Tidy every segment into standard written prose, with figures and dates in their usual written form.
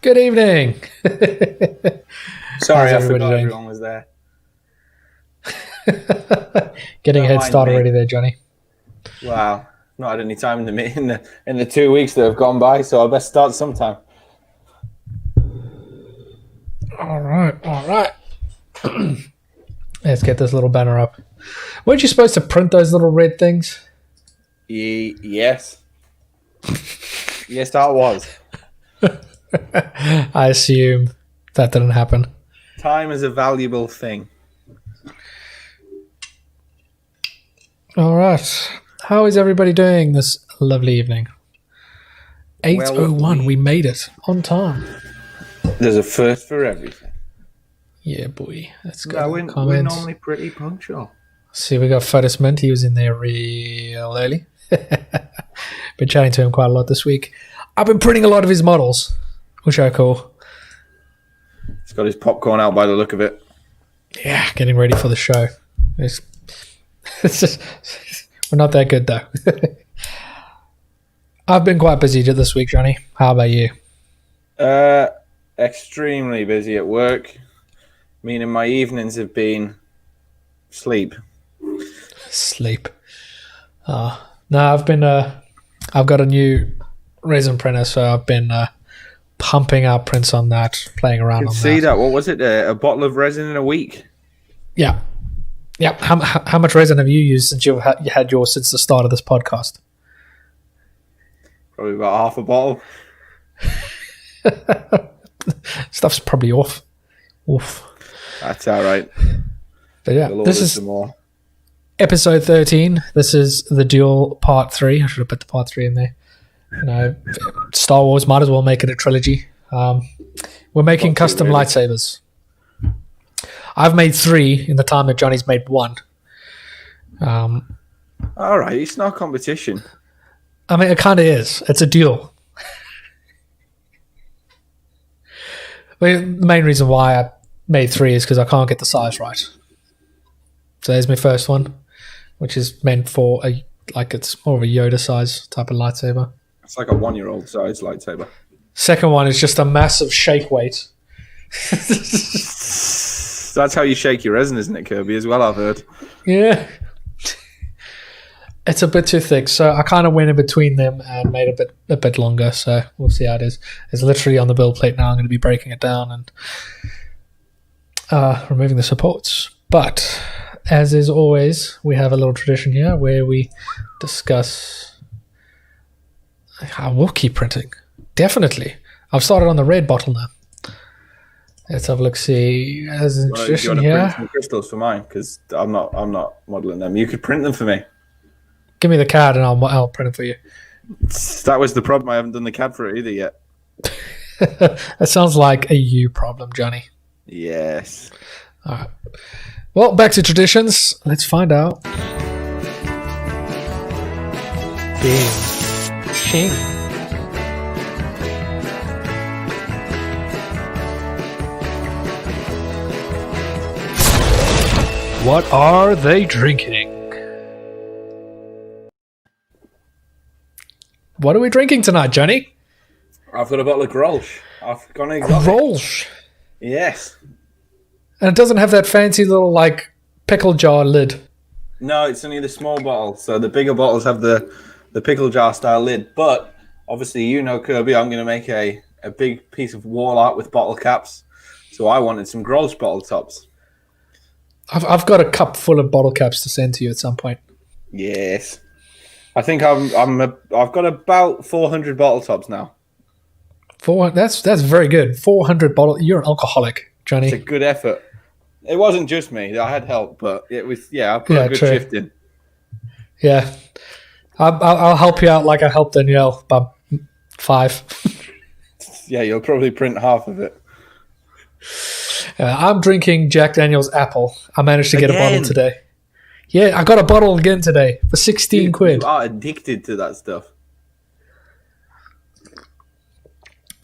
Good evening. Sorry, I forgot everyone was there. Getting a head start already there, Jonny. Wow, not had any time in the 2 weeks that have gone by, so I best start sometime. All right. Let's get this little banner up. Weren't you supposed to print those little red things? Yes. Yes, I was. I assume that didn't happen. Time is a valuable thing. All right. How is everybody doing this lovely evening? 8:01. We made it on time. There's a first for everything. Yeah, boy. That's good. No, we're normally pretty punctual. See, we got Fotis Mint. He was in there real early. Been chatting to him quite a lot this week. I've been printing a lot of his models, which are cool. He's got his popcorn out by the look of it. Yeah, getting ready for the show. It's just, we're not that good, though. I've been quite busy this week, Jonny. How about you? Extremely busy at work, meaning my evenings have been sleep. No, I've got a new resin printer, so I've been pumping out prints on that, playing around on that. See that? What was it? A bottle of resin in a week? Yeah. How much resin have you used since you had yours since the start of this podcast? Probably about half a bottle. Stuff's probably off. Oof. That's all right. But yeah, this is more. Episode 13. This is the duel part 3. I should have put the part 3 in there. You know, Star Wars might as well make it a trilogy. We're making custom lightsabers. I've made 3 in the time that Jonny's made 1. All right, it's not competition. I mean, it kind of is. It's a duel. The main reason why I made 3 is because I can't get the size right. So there's my first one, which is meant for it's more of a Yoda size type of lightsaber. It's like a 1-year-old size lightsaber. Second one is just a massive shake weight. That's how you shake your resin, isn't it, Kirby, as well, I've heard. Yeah. It's a bit too thick, so I kind of went in between them and made it a bit longer, so we'll see how it is. It's literally on the build plate now. I'm going to be breaking it down and removing the supports. But, as is always, we have a little tradition here where we discuss... I will keep printing. Definitely. I've started on the red bottle now. Let's have a look. See, as a tradition here. Print some crystals for mine because I'm not modeling them. You could print them for me. Give me the card and I'll print it for you. That was the problem. I haven't done the CAD for it either yet. That sounds like a you problem, Jonny. Yes. All right. Well, back to traditions. Let's find out. Bing. Shing. What are they drinking? What are we drinking tonight, Jonny? I've got a bottle of Grolsch. I've gone exotic. Grolsch? Yes. And it doesn't have that fancy little, pickle jar lid. No, it's only the small bottle. So the bigger bottles have the pickle jar style lid. But, obviously, Kirby, I'm going to make a big piece of wall art with bottle caps. So I wanted some Grolsch bottle tops. I've got a cup full of bottle caps to send to you at some point. Yes. I think I've got about 400 bottle tops now. That's very good. 400 bottle. You're an alcoholic, Jonny. It's a good effort. It wasn't just me. I had help, but it was I put a good shift in. Yeah, I'll help you out like I helped Danielle by 5. Yeah, you'll probably print half of it. I'm drinking Jack Daniel's Apple. I managed to get a bottle today. Yeah, I got a bottle again today for 16 quid. You are addicted to that stuff.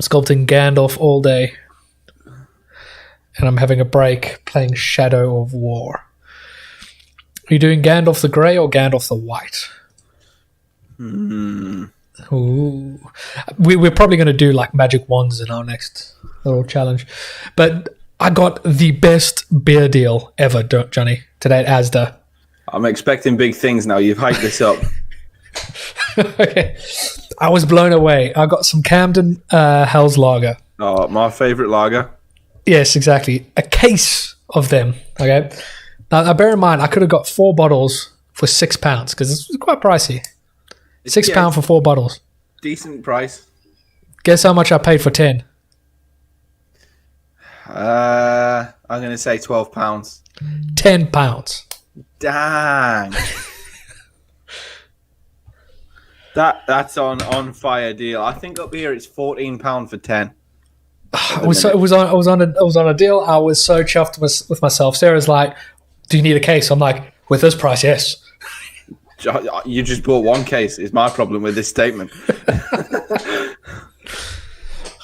Sculpting Gandalf all day. And I'm having a break playing Shadow of War. Are you doing Gandalf the Grey or Gandalf the White? Ooh. We're probably going to do like magic wands in our next little challenge. But I got the best beer deal ever, Jonny, today at Asda. I'm expecting big things now. You've hyped this up. Okay. I was blown away. I got some Camden Hell's Lager. Oh, my favourite lager. Yes, exactly. A case of them. Okay. Now bear in mind, I could have got 4 bottles for £6 because it's quite pricey. £6 for 4 bottles. Decent price. Guess how much I paid for 10? I'm going to say £12. £10. Dang. That's on fire deal. I think up here it's £14 for 10. It was on a deal. I was so chuffed with myself. Sarah's like, "Do you need a case?" I'm like, "With this price, yes." You just bought one case. Is my problem with this statement.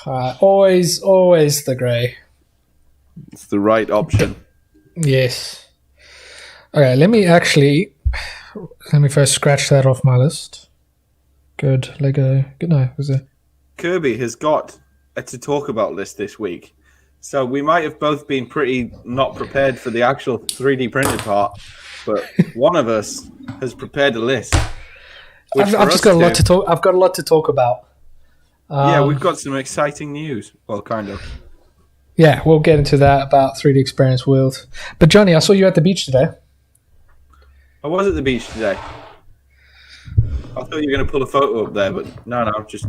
Always the grey. It's the right option. Yes. Okay, let me first scratch that off my list. Good Lego. Good night. Was it? Kirby has got a to talk about list this week, so we might have both been pretty not prepared for the actual 3D printed part, but one of us has prepared a list. I've just got a lot to talk. I've got a lot to talk about. Yeah, we've got some exciting news. Well, kind of. Yeah, we'll get into that about 3D Experience World. But Jonny, I saw you at the beach today. I was at the beach today. I thought you were going to pull a photo up there, but no, just...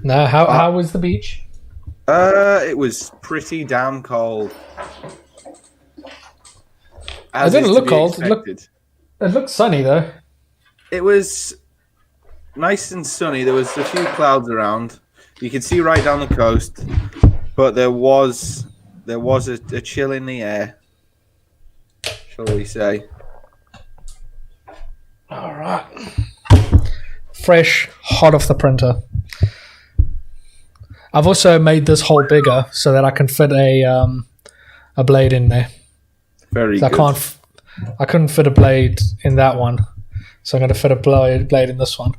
No, how was the beach? It was pretty damn cold. It didn't look cold. It looked sunny, though. It was nice and sunny. There was a few clouds around. You could see right down the coast, but there was a chill in the air, shall we say. All right. Fresh, hot off the printer. I've also made this hole bigger so that I can fit a blade in there. Very good. I couldn't fit a blade in that one, so I'm going to fit a blade in this one.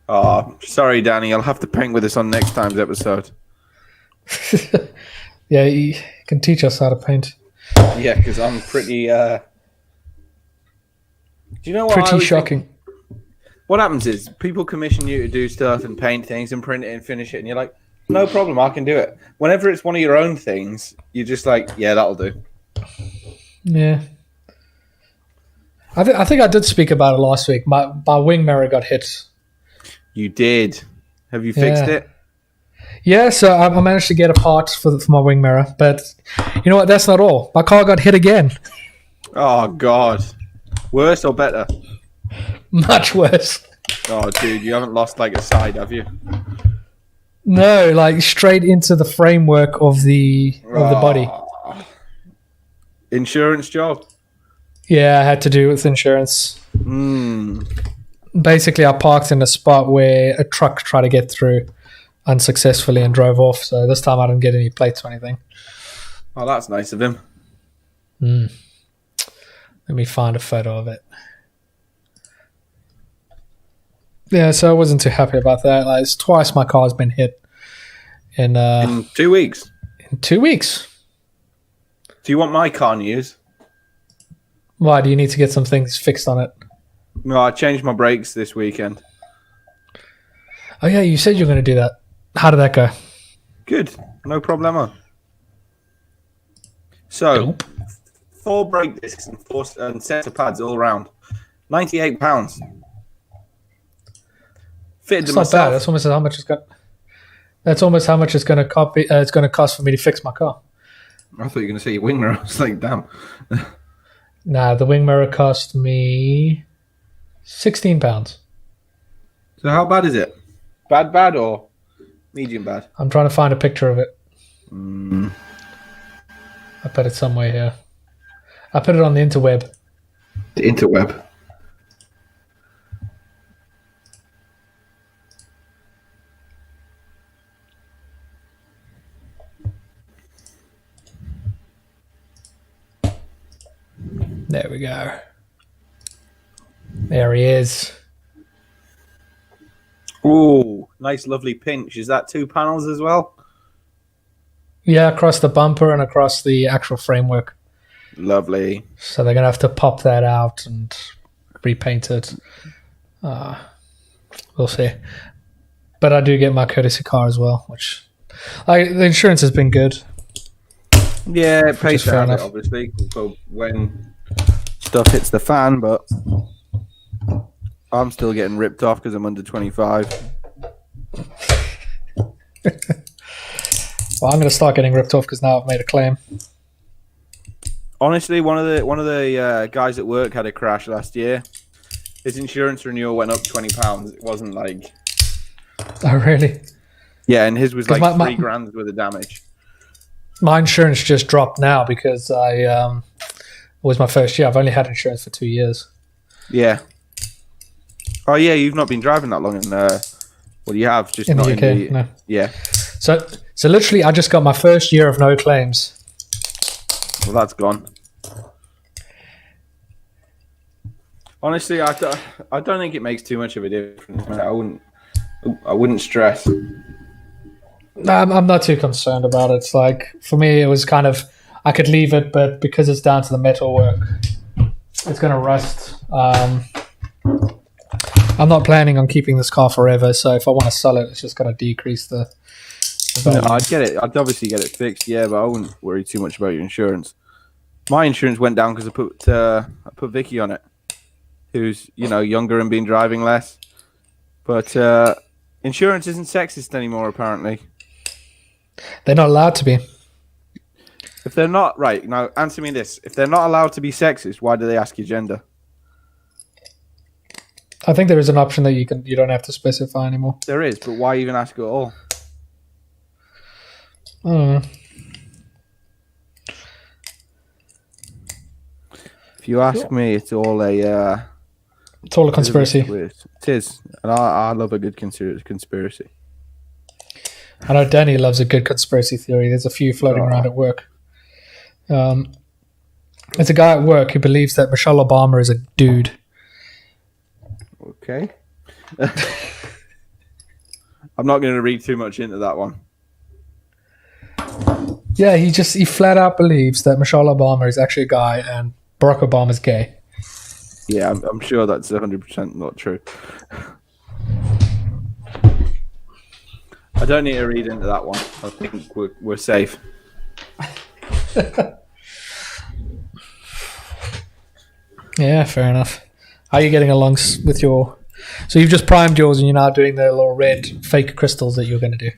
Oh, sorry, Danny. I'll have to paint with us on next time's episode. Yeah, you can teach us how to paint. Yeah, because I'm pretty... Do you know what? Pretty shocking. What happens is people commission you to do stuff and paint things and print it and finish it, and you're like, no problem, I can do it. Whenever it's one of your own things, you're just like, yeah, that'll do. Yeah. I think I did speak about it last week. My wing mirror got hit. You did. Have you fixed it? Yeah, so I managed to get a part for my wing mirror, but you know what? That's not all. My car got hit again. Oh, God. Worse or better? Much worse. Oh, dude, you haven't lost like a side, have you? No, like straight into the framework of the body. Insurance job? Yeah, I had to do it with insurance. Basically, I parked in a spot where a truck tried to get through unsuccessfully and drove off. So this time I didn't get any plates or anything. Oh, that's nice of him. Let me find a photo of it. Yeah, so I wasn't too happy about that. Like, it's twice my car's been hit in 2 weeks. In 2 weeks. Do you want my car news? Why? Do you need to get some things fixed on it? No, I changed my brakes this weekend. Oh yeah, you said you were going to do that. How did that go? Good, no problemo. So, 4 brake discs and sets of pads all around. £98. Fitted That's not bad. That's almost how much it's got. That's almost how much it's going to copy. It's going to cost for me to fix my car. I thought you were going to say your wing mirror. I was like, damn. Nah, the wing mirror cost me £16. So how bad is it? Bad or medium bad? I'm trying to find a picture of it. I put it somewhere here. I put it on the interweb. The interweb. There we go. There he is. Ooh, nice, lovely pinch. Is that 2 panels as well? Yeah, across the bumper and across the actual framework. Lovely. So they're going to have to pop that out and repaint it. We'll see. But I do get my courtesy car as well, which the insurance has been good. Yeah, it pays to have it, obviously, for when stuff hits the fan, but I'm still getting ripped off because I'm under 25. Well, I'm going to start getting ripped off because now I've made a claim. Honestly, one of the guys at work had a crash last year. His insurance renewal went up £20. It wasn't like... Oh, really? Yeah, and his was like $3,000 worth of damage. My insurance just dropped now because it was my first year. I've only had insurance for 2 years. Yeah. Oh, yeah, you've not been driving that long. Well, you have. Just in not the UK, in the... no. Yeah. So literally, I just got my first year of no claims. Well, that's gone. Honestly, I don't think it makes too much of a difference. I wouldn't stress. I'm not too concerned about it. It's like, for me, it was kind of, I could leave it, but because it's down to the metalwork, it's going to rust. I'm not planning on keeping this car forever, so if I want to sell it, it's just going to decrease the value. No, I'd get it. I'd obviously get it fixed, yeah, but I wouldn't worry too much about your insurance. My insurance went down because I put Vicky on it, who's, younger and been driving less. But insurance isn't sexist anymore, apparently. They're not allowed to be. If they're not, right, now answer me this. If they're not allowed to be sexist, why do they ask your gender? I think there is an option that you don't have to specify anymore. There is, but why even ask at all? I don't know. If you ask me, it's all a conspiracy. It is, and I love a good conspiracy. I know Danny loves a good conspiracy theory. There's a few floating around at work. There's a guy at work who believes that Michelle Obama is a dude. Okay. I'm not going to read too much into that one. Yeah, he flat out believes that Michelle Obama is actually a guy and Barack Obama's gay. Yeah, I'm sure that's 100% not true. I don't need to read into that one. I think we're safe. Yeah, fair enough. How are you getting along with your... So you've just primed yours and you're now doing the little red fake crystals that you're going to do.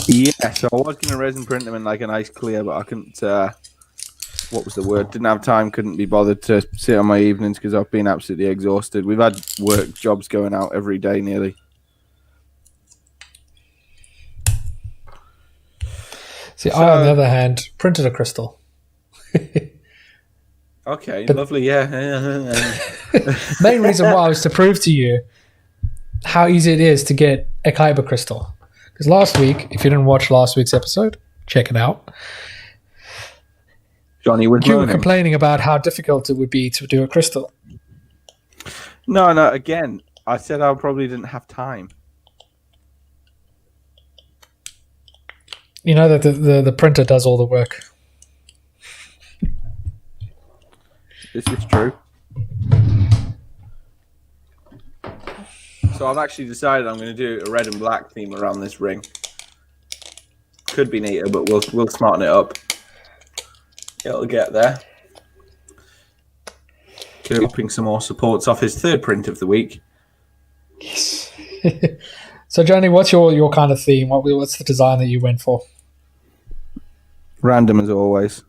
Yeah, so I was going to resin print them in like a nice clear, but I couldn't... what was the word? Didn't have time, couldn't be bothered to sit on my evenings because I've been absolutely exhausted. We've had work jobs going out every day nearly. See, I, on the other hand, printed a crystal. Okay, but lovely, yeah. Main reason why was to prove to you how easy it is to get a Kyber crystal. Because last week, if you didn't watch last week's episode, check it out. Jonny was You were complaining about how difficult it would be to do a crystal. No, again, I said I probably didn't have time. You know that the printer does all the work. This is true. So I've actually decided I'm going to do a red and black theme around this ring. Could be neater, but we'll smarten it up. It'll get there. Hoping some more supports off his third print of the week. Yes. So, Jonny, what's your kind of theme? What's the design that you went for? Random as always.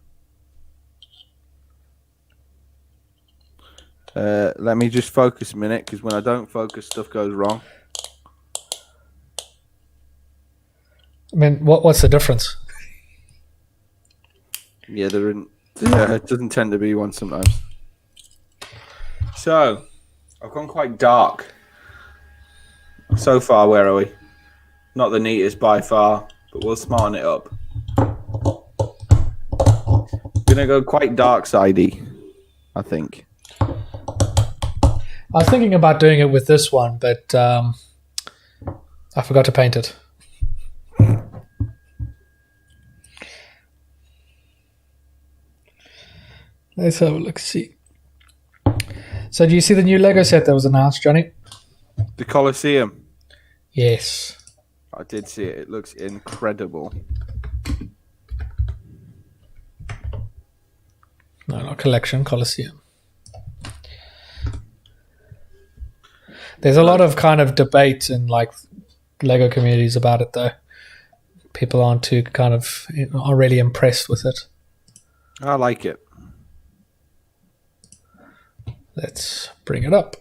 Let me just focus a minute, because when I don't focus, stuff goes wrong. I mean, what's the difference? Yeah, it doesn't tend to be one sometimes. So, I've gone quite dark. So far, where are we? Not the neatest by far, but we'll smarten it up. Gonna go quite dark sidey, I think. I was thinking about doing it with this one, but I forgot to paint it. Let's have a look. See. So, do you see the new Lego set that was announced, Johnny? The Colosseum. Yes. I did see it. It looks incredible. No, not collection, Colosseum. There's a lot of kind of debate in like Lego communities about it, though. People aren't really impressed with it. I like it. Let's bring it up.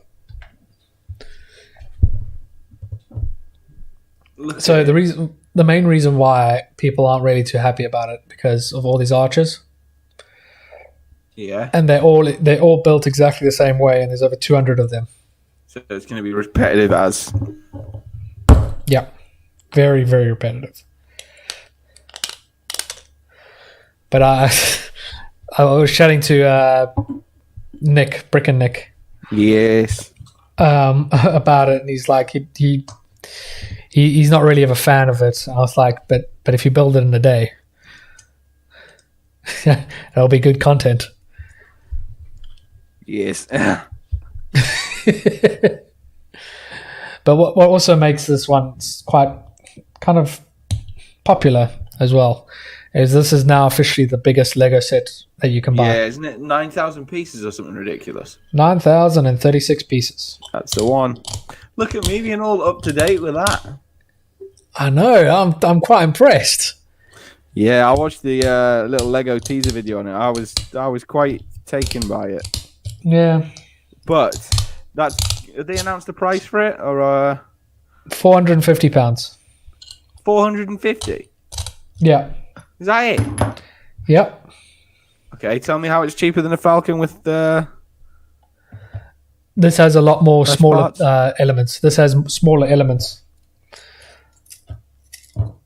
So the main reason why people aren't really too happy about it because of all these archers. Yeah. And they're all built exactly the same way, and there's over 200 of them. So it's going to be repetitive as. Yeah. Very, very repetitive. But I was chatting to Nick, Brick and Nick. Yes. About it, and he's like he's not really a fan of it. And I was like, but if you build it in a day, that'll be good content. Yes. But what also makes this one quite kind of popular as well is this is now officially the biggest Lego set that you can buy. Yeah, isn't it 9,000 pieces or something ridiculous? 9,036 pieces. That's the one. Look at me being all up to date with that. I know. I'm quite impressed. Yeah, I watched the little Lego teaser video on it. I was quite taken by it. Yeah. But have they announced the price for it or £450. 450? Yeah. Is that it? Yep. Okay, tell me how it's cheaper than a Falcon with the. This has a lot more smaller elements. This has smaller elements.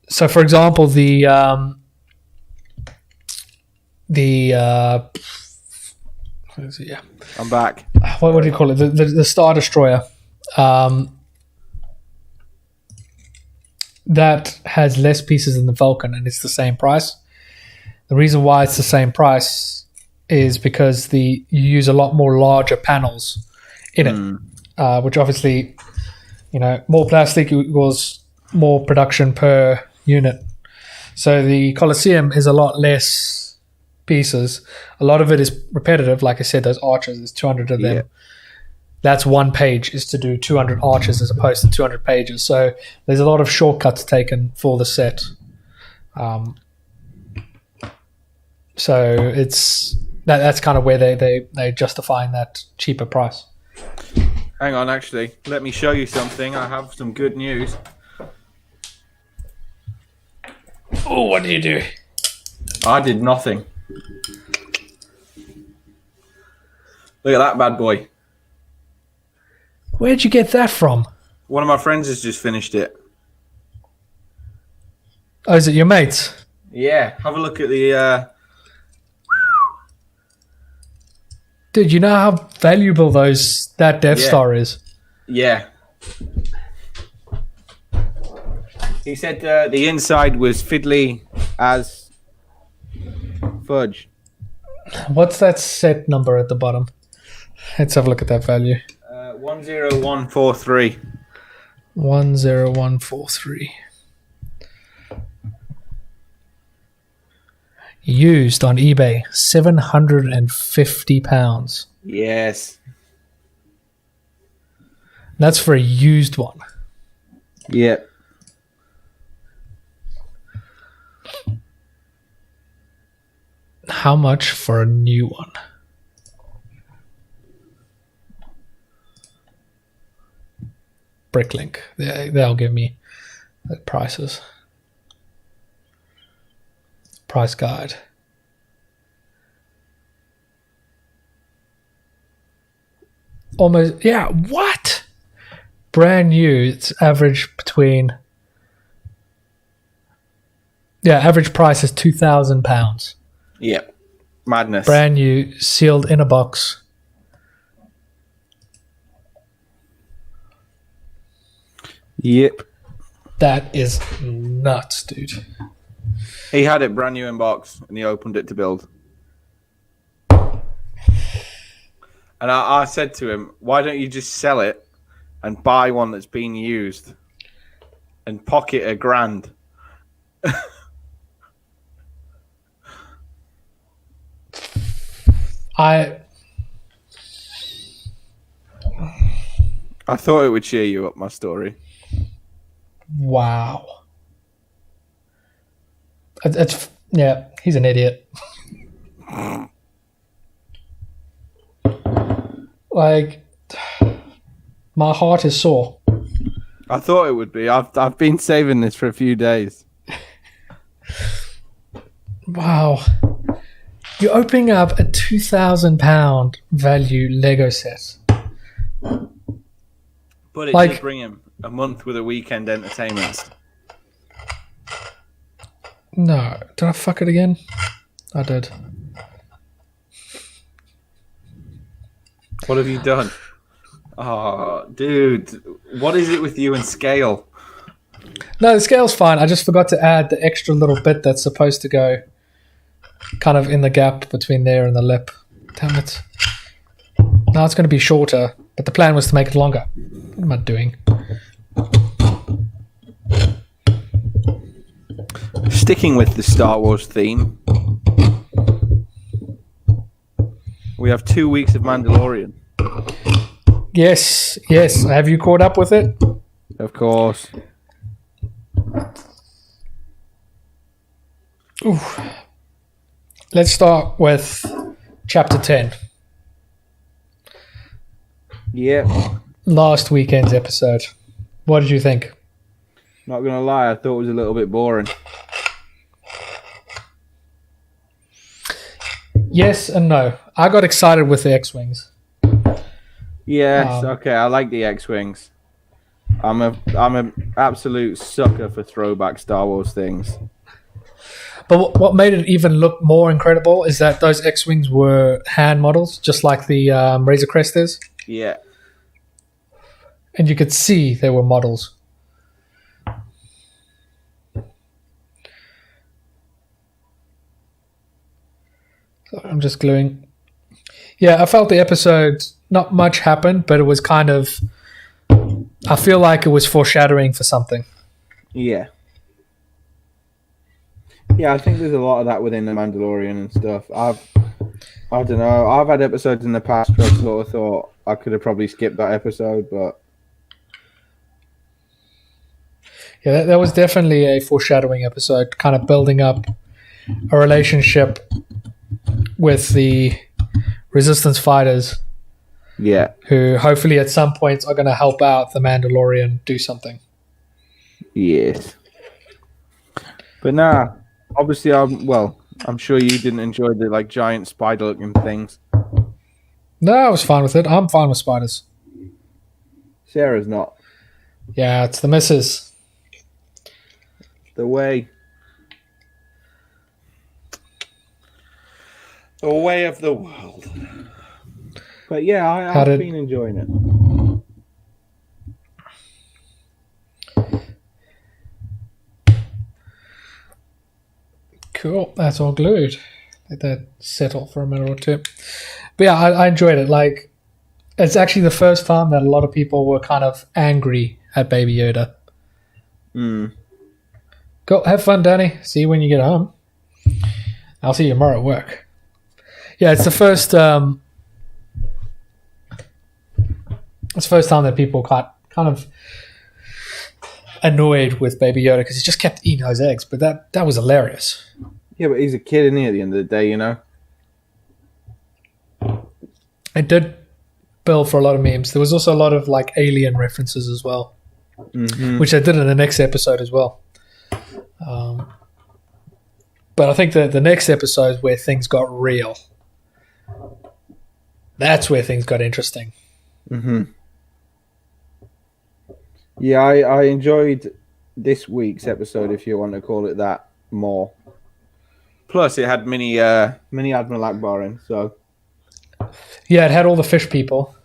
So, for example, I'm back. What do you call it? The Star Destroyer. That has less pieces than the Falcon, and it's the same price. The reason why it's the same price is because you use a lot more larger panels in it, which obviously, more plastic equals more production per unit. So the Colosseum is a lot less pieces. A lot of it is repetitive. Like I said, those archers, there's 200 of them. Yeah. That's one page is to do 200 archers as opposed to 200 pages. So there's a lot of shortcuts taken for the set. So that's kind of where they're justifying that cheaper price. Hang on, actually. Let me show you something. I have some good news. Oh, what did you do? I did nothing. Look at that bad boy. Where'd you get that from? One of my friends has just finished it. Oh, is it your mates? Yeah. Have a look at the... Dude, you know how valuable that Death Star is? Yeah. He said the inside was fiddly as fudge. What's that set number at the bottom? Let's have a look at that value. 10143. 10143. Used on eBay, £750. Yes. That's for a used one. Yep. How much for a new one? Bricklink. They'll give me the prices. Price guide. Almost, yeah, what? Brand new, it's average between... Yeah, average price is £2,000. Yep. Madness. Brand new, sealed in a box. Yep. That is nuts, dude. He had it brand new in box, and he opened it to build. And I said to him, why don't you just sell it and buy one that's been used and pocket $1,000? I thought it would cheer you up, my story. Wow. Yeah, he's an idiot. Like, my heart is sore. I thought it would be. I've been saving this for a few days. Wow. You're opening up a £2,000 value Lego set. But it did bring him a month with a weekend entertainment. No. Did I fuck it again? I did. What have you done? Oh, dude. What is it with you and scale? No, the scale's fine. I just forgot to add the extra little bit that's supposed to go kind of in the gap between there and the lip. Damn it. Now it's going to be shorter, but the plan was to make it longer. What am I doing? Sticking with the Star Wars theme, we have 2 weeks of Mandalorian. Yes. Have you caught up with it? Of course. Ooh. Let's start with Chapter 10. Yeah. Last weekend's episode. What did you think? Not going to lie, I thought it was a little bit boring. Yes and no. I got excited with the X-Wings. Yes, okay, I like the X-Wings. I'm an absolute sucker for throwback Star Wars things. But what made it even look more incredible is that those X-Wings were hand models, just like the Razor Crest is. Yeah. And you could see they were models. So I'm just gluing. Yeah, I felt the episode, not much happened, but it was kind of, I feel like it was foreshadowing for something. Yeah. Yeah, I think there's a lot of that within The Mandalorian and stuff. I don't know. I've had episodes in the past where I sort of thought I could have probably skipped that episode, but... Yeah, that was definitely a foreshadowing episode, kind of building up a relationship with the Resistance fighters. Yeah. Who hopefully at some point are going to help out the Mandalorian do something. Yes. But nah, obviously, I'm sure you didn't enjoy the giant spider-looking things. No, I was fine with it. I'm fine with spiders. Sarah's not. Yeah, it's the missus. The way. The way of the world. But yeah, I've been enjoying it. Cool. That's all glued. Let that settle for a minute or two. But yeah, I enjoyed it. It's actually the first time that a lot of people were kind of angry at Baby Yoda. Go have fun, Danny. See you when you get home. I'll see you tomorrow at work. Yeah, it's the first. It's the first time that people got kind of annoyed with Baby Yoda because he just kept eating those eggs. But that was hilarious. Yeah, but he's a kid, isn't he? At the end of the day, you know. It did build for a lot of memes. There was also a lot of alien references as well, which they did in the next episode as well. But I think the next episode is where things got real. That's where things got interesting. Yeah, I enjoyed this week's episode, if you want to call it that, more. Plus, it had mini Admiral Akbar in, so... Yeah, it had all the fish people.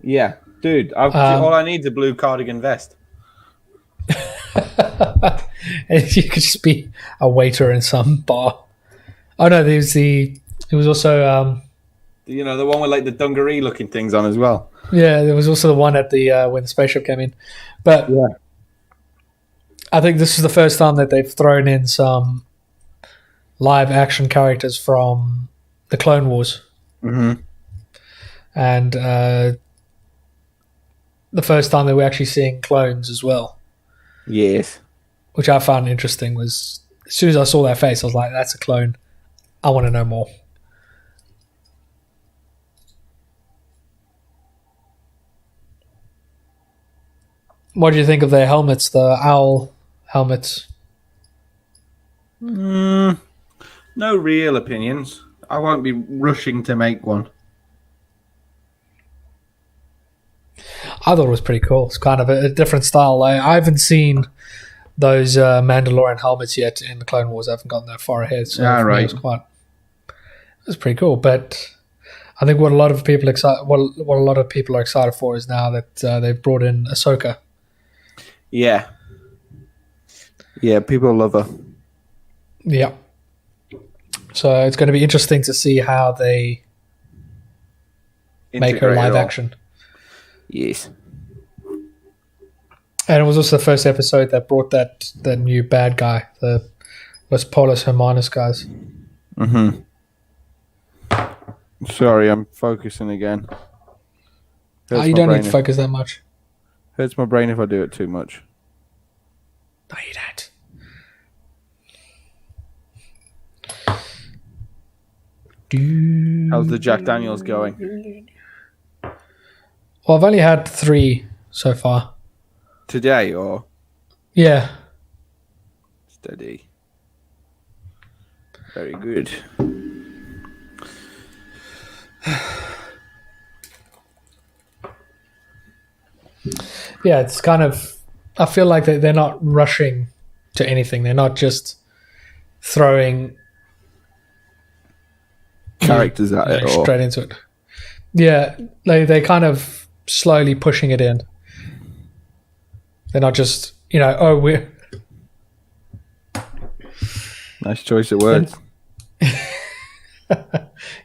Yeah. Dude, all I need is a blue cardigan vest. And you could just be a waiter in some bar. Oh no, there was also the one with like the dungaree looking things on as well. Yeah, there was also the one at the when the spaceship came in. But yeah, I think this is the first time that they've thrown in some live action characters from the Clone Wars. Mm-hmm. And the first time that we're actually seeing clones as well. Yes. Which I found interesting was, as soon as I saw that face, I was like, that's a clone. I want to know more. What do you think of their helmets, the owl helmets? No real opinions. I won't be rushing to make one. I thought it was pretty cool. It's kind of a different style. I haven't seen those Mandalorian helmets yet in the Clone Wars. I haven't gotten that far ahead. So right. It was pretty cool. But I think what a lot of people are excited for is now that they've brought in Ahsoka. Yeah. Yeah, people love her. Yeah. So it's going to be interesting to see how they make her live action. Yes. And it was also the first episode that brought that new bad guy, the Los Polos Hermanos guys. Mm-hmm. Sorry, I'm focusing again. You don't need to focus that much. Hurts my brain if I do it too much. No, you don't. How's the Jack Daniels going? Well, I've only had 3 so far. Today, or? Yeah. Steady. Very good. Yeah, it's kind of... I feel like they're not rushing to anything. They're not just throwing... characters at it. Straight into it. Yeah, they're kind of slowly pushing it in. They're not just, we're... Nice choice of words.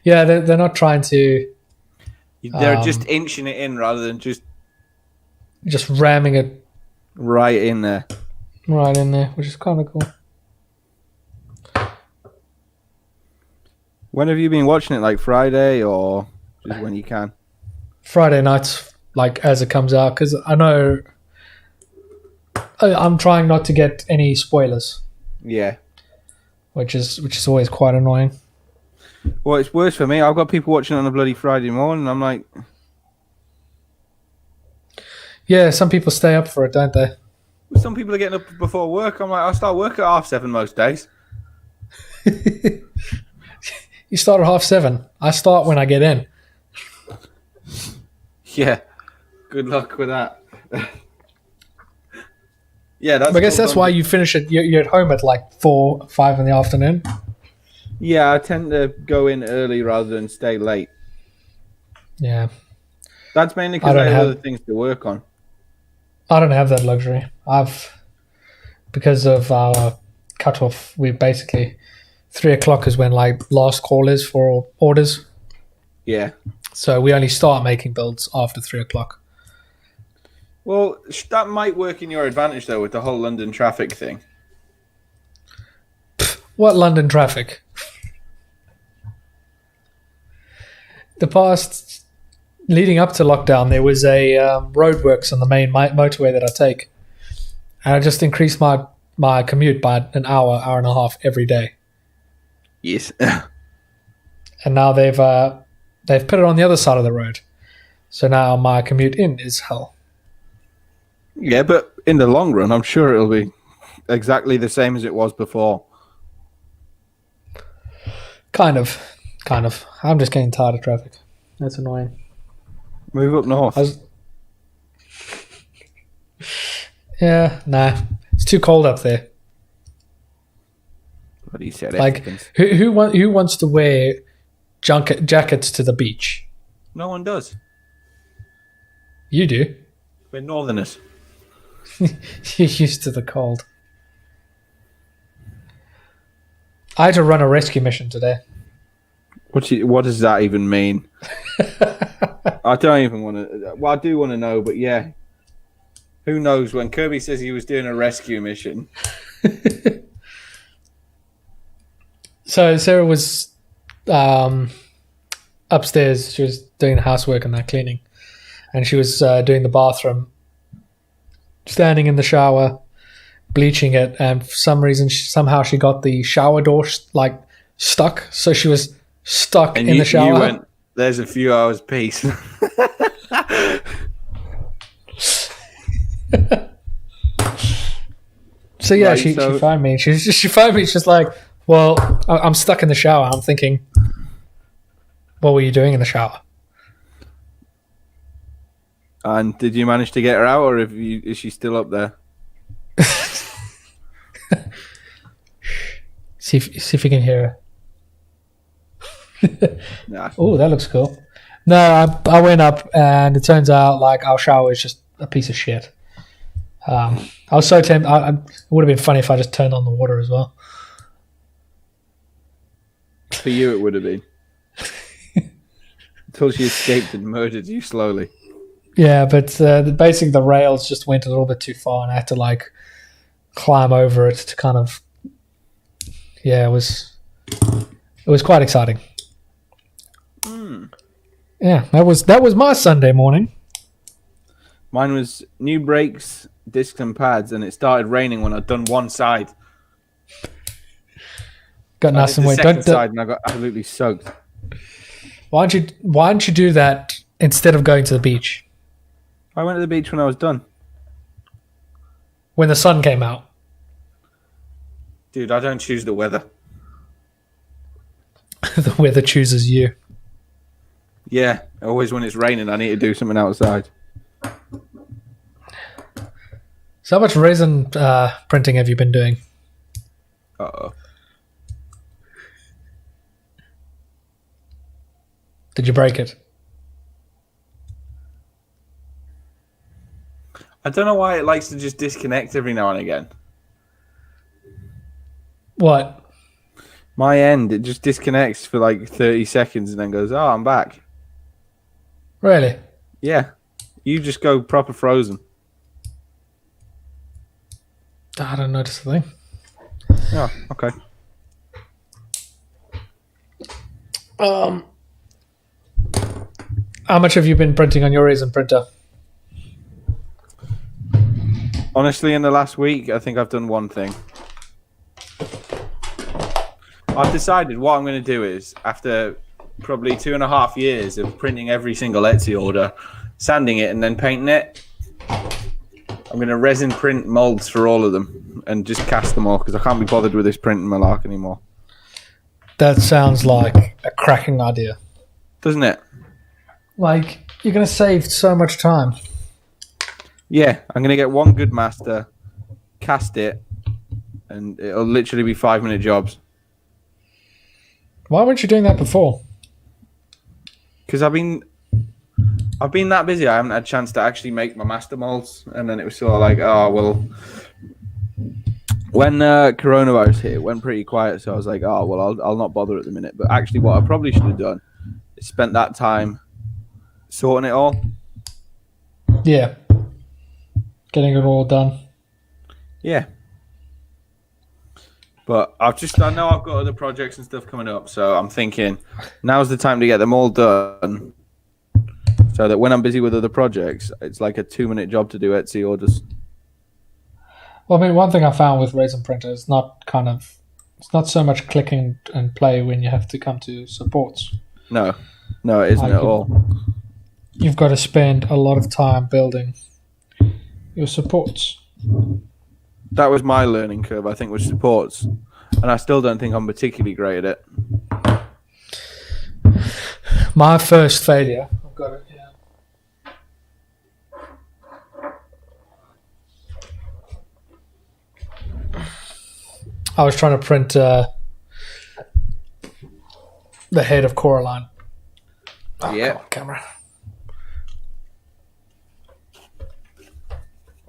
Yeah, they're not trying to... They're just inching it in rather than just ramming it right in there. Right in there, which is kind of cool. When have you been watching it? Like Friday or just when you can? Friday nights, like as it comes out, because I know I'm trying not to get any spoilers. Yeah, which is always quite annoying. Well, it's worse for me. I've got people watching it on a bloody Friday morning. I'm like, yeah, some people stay up for it, don't they? Some people are getting up before work. I'm like, I start work at 7:30 most days. You start at 7:30. I start when I get in. Yeah. Good luck with that. Yeah, that's. I guess that's why you finish it. You're at home at like 4, 5 in the afternoon. Yeah, I tend to go in early rather than stay late. Yeah. That's mainly because I have other things to work on. I don't have that luxury. Because of our cutoff, we basically 3 o'clock is when like last call is for orders. Yeah. So we only start making builds after 3 o'clock. Well, that might work in your advantage though with the whole London traffic thing. What London traffic? The past, leading up to lockdown, there was a roadworks on the main motorway that I take. And I just increased my commute by an hour and a half every day. Yes. And now they've put it on the other side of the road. So now my commute in is hell. Yeah, but in the long run, I'm sure it'll be exactly the same as it was before. Kind of. I'm just getting tired of traffic. That's annoying. Move up north. Yeah, nah. It's too cold up there. What you said. Like, who wants to wear jackets to the beach? No one does. You do. We're northerners. You're used to the cold. I had to run a rescue mission today. What does that even mean? I don't even want to. Well, I do want to know, but yeah. Who knows? When Kirby says he was doing a rescue mission. So Sarah was upstairs. She was doing housework and that cleaning. And she was doing the bathroom, standing in the shower, bleaching it. And for some reason, somehow she got the shower door stuck. So she was stuck in the shower. You went, there's a few hours peace. So yeah, she phoned me. She phoned me. She's like, "Well, I'm stuck in the shower." I'm thinking, "What were you doing in the shower?" And did you manage to get her out, or is she still up there? see if you can hear her. Nah. Oh, that looks cool. No, I went up, and it turns out like our shower is just a piece of shit. I was so tempted. It would have been funny if I just turned on the water as well. For you, it would have been. Until she escaped and murdered you slowly. Yeah, but basically the rails just went a little bit too far, and I had to like climb over it to kind of. Yeah, it was quite exciting. Yeah, that was my Sunday morning. Mine was new brakes, discs and pads, and it started raining when I'd done one side. Got nice and wet. Second side, and I got absolutely soaked. Why don't you do that instead of going to the beach? I went to the beach when I was done. When the sun came out. Dude, I don't choose the weather. The weather chooses you. Yeah, always when it's raining, I need to do something outside. So how much resin printing have you been doing? Uh-oh. Did you break it? I don't know why it likes to just disconnect every now and again. What? My end, it just disconnects for like 30 seconds and then goes, "Oh, I'm back." Really? Yeah. You just go proper frozen. I don't notice a thing. Oh, okay. How much have you been printing on your resin printer? Honestly, in the last week, I think I've done one thing. I've decided what I'm going to do is, after probably 2.5 years of printing every single Etsy order, sanding it and then painting it, I'm going to resin print molds for all of them and just cast them all because I can't be bothered with this printing malark anymore. That sounds like a cracking idea. Doesn't it? Like, you're going to save so much time. Yeah, I'm going to get one good master, cast it, and it'll literally be 5-minute jobs. Why weren't you doing that before? Because I've been that busy, I haven't had a chance to actually make my master molds. And then it was sort of like, oh, well, when coronavirus hit, it went pretty quiet. So I was like, oh, well, I'll not bother at the minute. But actually what I probably should have done is spent that time sorting it all. Yeah. Getting it all done. Yeah. But I know I've got other projects and stuff coming up. So I'm thinking now's the time to get them all done. So that when I'm busy with other projects, it's like a 2-minute job to do Etsy orders. Well, I mean, one thing I found with resin printer is it's not so much clicking and play when you have to come to supports. No, it isn't at all. You've got to spend a lot of time building your supports. That was my learning curve, I think, with supports. And I still don't think I'm particularly great at it. My first failure, I've got it here. I was trying to print the head of Coraline. Oh, yeah. come on, camera.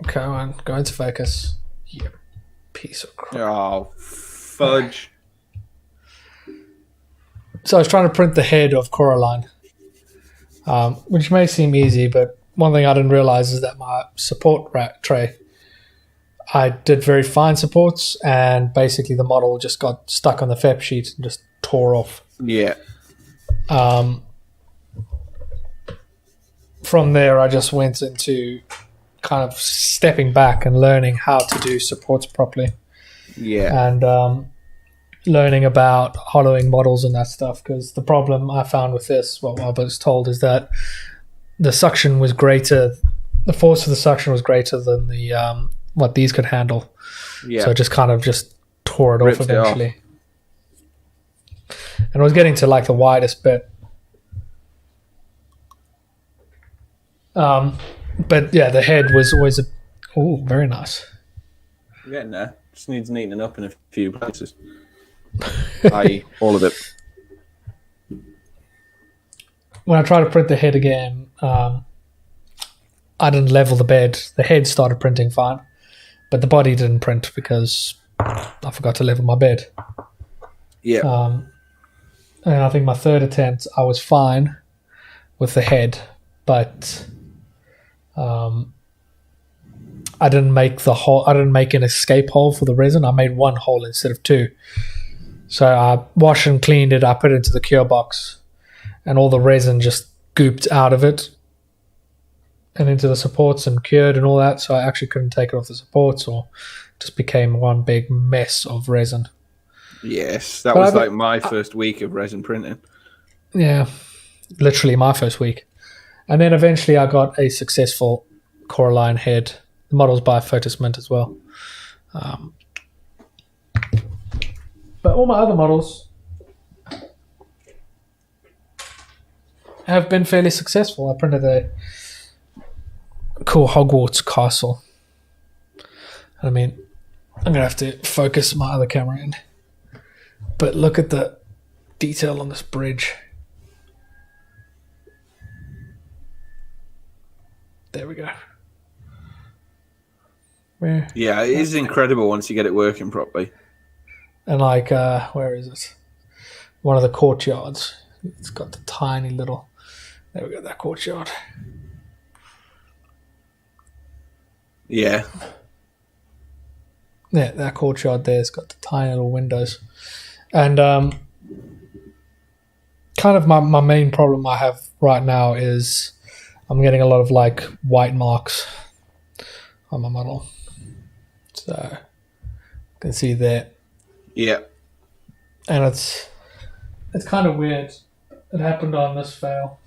Come on, go into focus. You piece of crap. Oh, fudge. So I was trying to print the head of Coraline, which may seem easy, but one thing I didn't realize is that my support tray, I did very fine supports, and basically the model just got stuck on the FEP sheet and just tore off. Yeah. From there, I just went into kind of stepping back and learning how to do supports properly. Yeah. And learning about hollowing models and that stuff, because the problem I found with this, what I was told, is that the suction was greater, the force of the suction was greater than the what these could handle. Yeah. So it just kind of just tore it Ripped off eventually. And I was getting to like the widest bit. But yeah, the head was always very nice. We're getting there. Just needs neatening up in a few places. I.e., all of it. When I tried to print the head again, I didn't level the bed. The head started printing fine, but the body didn't print because I forgot to level my bed. Yeah. And I think my third attempt, I was fine with the head, but I didn't make the hole. I didn't make an escape hole for the resin. I made one hole instead of two. So I washed and cleaned it. I put it into the cure box, and all the resin just gooped out of it and into the supports and cured and all that. So I actually couldn't take it off the supports, or just became one big mess of resin. Yes, that was like my first week of resin printing. Yeah, literally my first week. And then eventually I got a successful Coraline head. The model's by Photosmint as well. But all my other models have been fairly successful. I printed a cool Hogwarts castle. I mean, I'm going to have to focus my other camera in. But look at the detail on this bridge. There we go. Yeah, it is incredible once you get it working properly. And like, where is it? One of the courtyards. It's got the tiny little... There we go, that courtyard. Yeah. Yeah, that courtyard there has got the tiny little windows. And kind of my main problem I have right now is I'm getting a lot of like white marks on my model. So you can see there. Yeah. And it's kind of weird. It happened on this fail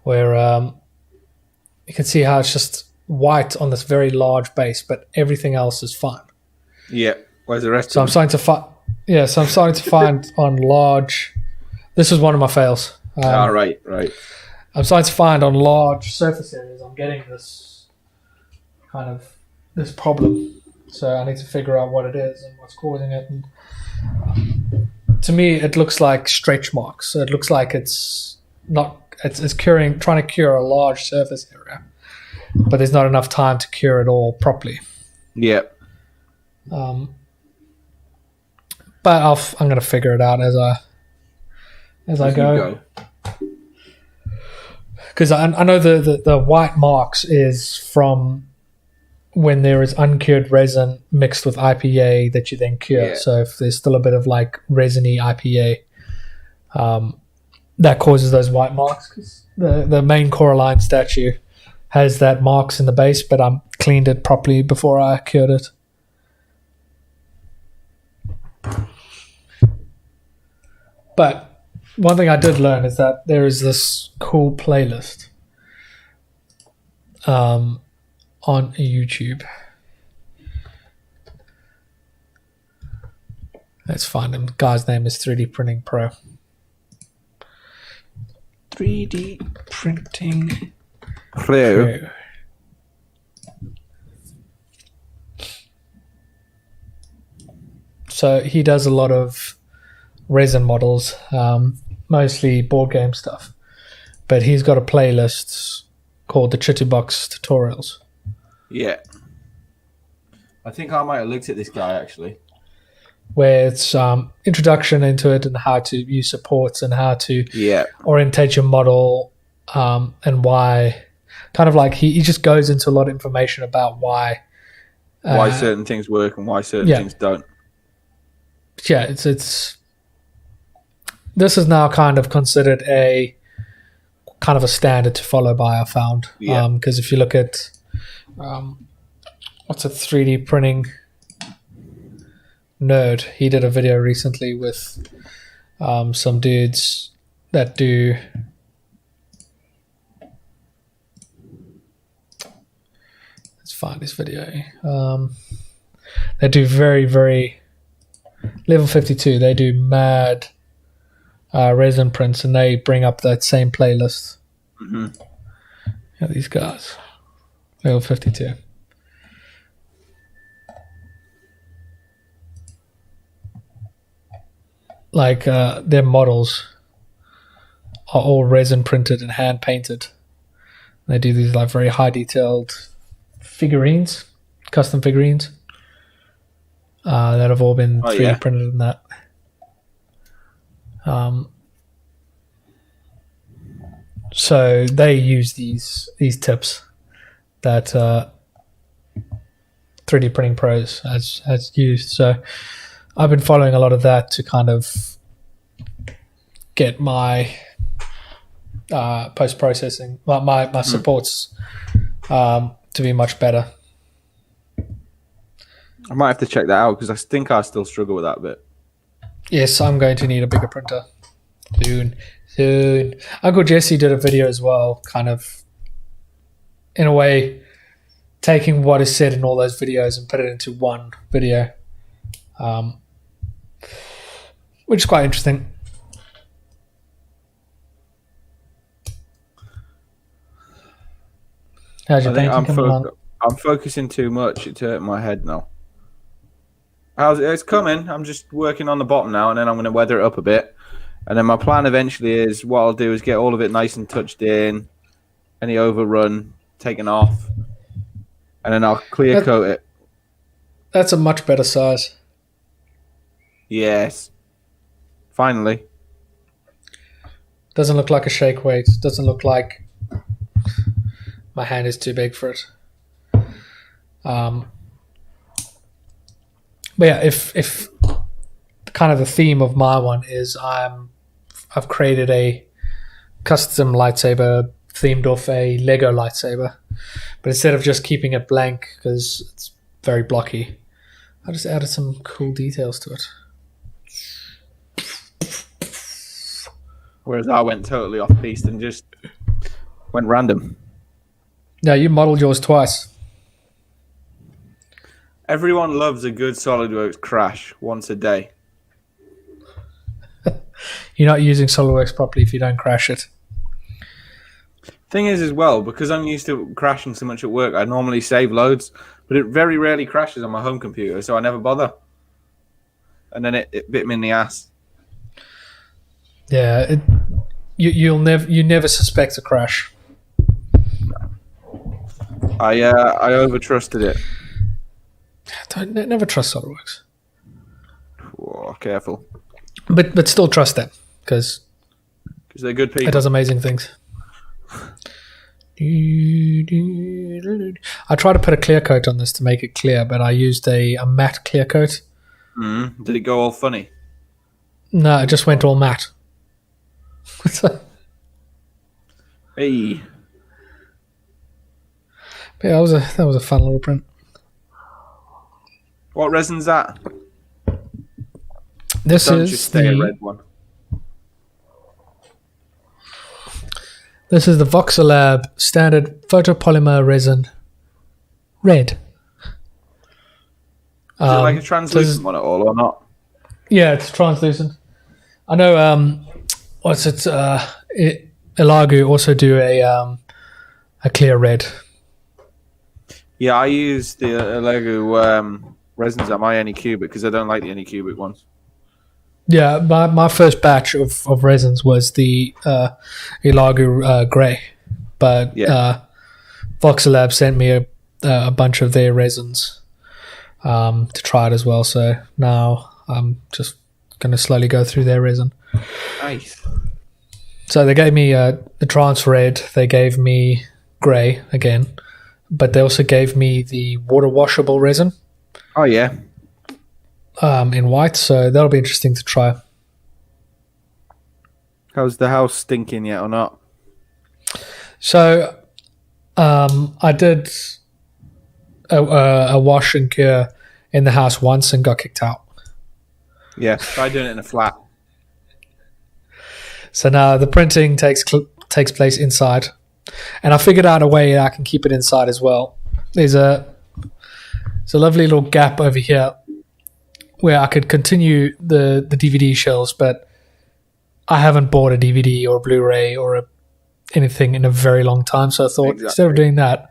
where you can see how it's just white on this very large base, but everything else is fine. Yeah. Where's the rest? So I'm starting to find. Yeah, so I'm starting to find on large. This is one of my fails. Right. I'm starting to find on large surface areas. I'm getting this kind of this problem. So I need to figure out what it is and what's causing it. And to me, it looks like stretch marks. So it looks like it's not. It's trying to cure a large surface area, but there's not enough time to cure it all properly. Yeah. But I'm going to figure it out as I go. Because I know the white marks is from when there is uncured resin mixed with IPA that you then cure. Yeah. So if there's still a bit of like resiny IPA, that causes those white marks. Because the main Coraline statue has that marks in the base, but I cleaned it properly before I cured it. But one thing I did learn is that there is this cool playlist on YouTube. Let's find him. The guy's name is 3D Printing Pro. 3D Printing Pro. So he does a lot of resin models, mostly board game stuff. But he's got a playlist called the Chitterbox tutorials. Yeah. I think I might have looked at this guy, actually. Where it's introduction into it and how to use supports and how to orientate your model and why. Kind of like he just goes into a lot of information about why certain things work and why certain things don't. Yeah, it's this is now kind of considered a kind of a standard to follow by, I found. Because if you look at what's a 3D printing nerd, he did a video recently with some dudes that do find this video. They do very, very level 52. They do mad resin prints, and they bring up that same playlist. Yeah, these guys, level 52. Like their models are all resin printed and hand painted. They do these like very high detailed figurines, custom figurines that have all been 3D printed in that. So they use these tips that 3D Printing Pros has used. So I've been following a lot of that to kind of get my post-processing, my supports to be much better. I might have to check that out because I think I still struggle with that a bit. Yes, I'm going to need a bigger printer soon. Uncle Jesse did a video as well, kind of in a way taking what is said in all those videos and put it into one video, which is quite interesting. How's your painting coming along? I'm focusing too much. It's hurting my head now. It's coming. I'm just working on the bottom now, and then I'm going to weather it up a bit. And then my plan eventually is what I'll do is get all of it nice and touched in, any overrun taken off, and then I'll clear coat it. That's a much better size. Yes. Finally. Doesn't look like a shake weight. Doesn't look like my hand is too big for it. But yeah, if kind of the theme of my one is I've created a custom lightsaber themed off a Lego lightsaber, but instead of just keeping it blank because it's very blocky, I just added some cool details to it. Whereas I went totally off piste and just went random. No, you modeled yours twice. Everyone loves a good SolidWorks crash once a day. You're not using SolidWorks properly if you don't crash it. Thing is, as well, because I'm used to crashing so much at work, I normally save loads, but it very rarely crashes on my home computer, so I never bother. And then it bit me in the ass. Yeah, you never suspect a crash. I over trusted it. Never trust SolidWorks. Whoa, careful. But still trust them because they're good people. It does amazing things. I tried to put a clear coat on this to make it clear, but I used a matte clear coat. Did it go all funny? No, it just went all matte. Hey. But yeah, that was a fun little print. What resin's that? This Don't is just stay a red one. This is the Voxelab standard photopolymer resin red. Is it like a translucent one at all or not? Yeah, it's translucent. I know. What's it? Elagu also do a clear red. Yeah, I use the Elagu resins at my Anycubic because I don't like the Anycubic ones. Yeah, my first batch of resins was the Elagu grey, but Voxel Lab sent me a bunch of their resins to try it as well. So now I'm just going to slowly go through their resin. Nice. So they gave me the trance red. They gave me grey again, but they also gave me the water washable resin. Oh yeah. In white. So that'll be interesting to try. How's the house stinking yet or not? So I did a wash and cure in the house once and got kicked out. Yeah, try doing it in a flat. So now the printing takes place inside, and I figured out a way I can keep it inside as well. There's a lovely little gap over here where I could continue the DVD shelves, but I haven't bought a DVD or a Blu-ray or anything in a very long time. So I thought, instead of doing that,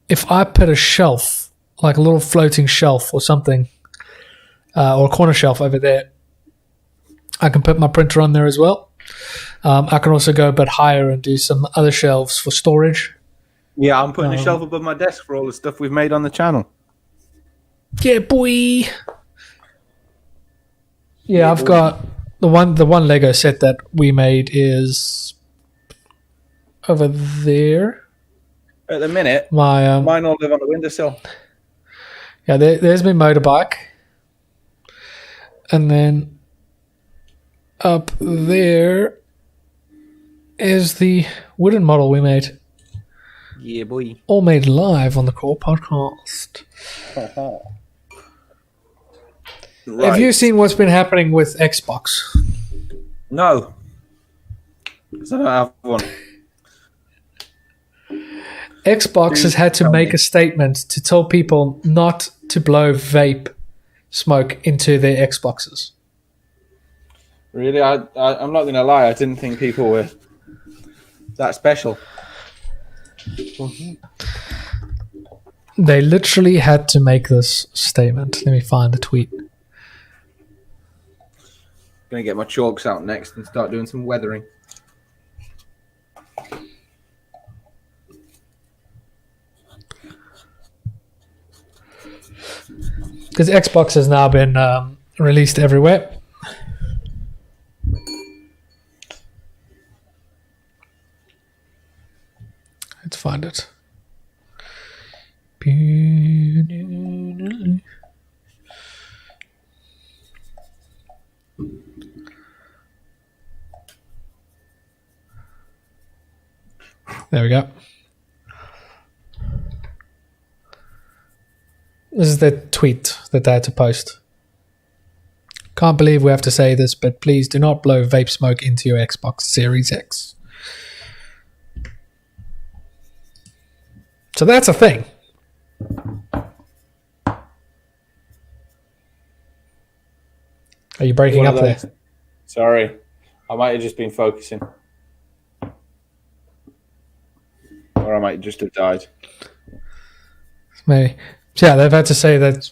if I put a shelf, like a little floating shelf or something, or a corner shelf over there, I can put my printer on there as well. I can also go a bit higher and do some other shelves for storage. Yeah, I'm putting a shelf above my desk for all the stuff we've made on the channel. Yeah, boy. Yeah, I've got the one Lego set that we made is over there. At the minute, mine all live on the windowsill. Yeah, there's my motorbike. And then up there is the wooden model we made. Yeah, boy. All made live on the Core Podcast. Right. Have you seen what's been happening with Xbox? No. Because I don't have one. Xbox has had to make a statement to tell people not to blow vape smoke into their Xboxes. Really? I'm not going to lie. I didn't think people were that special. They literally had to make this statement. Let me find the tweet. Going to get my chalks out next and start doing some weathering. Because Xbox has now been released everywhere. Let's find it. There we go. This is the tweet that they had to post. Can't believe we have to say this, but please do not blow vape smoke into your Xbox Series X. So that's a thing. Are you breaking up there? Sorry. I might have just been focusing. Or I might just have died. Maybe. So yeah, they've had to say that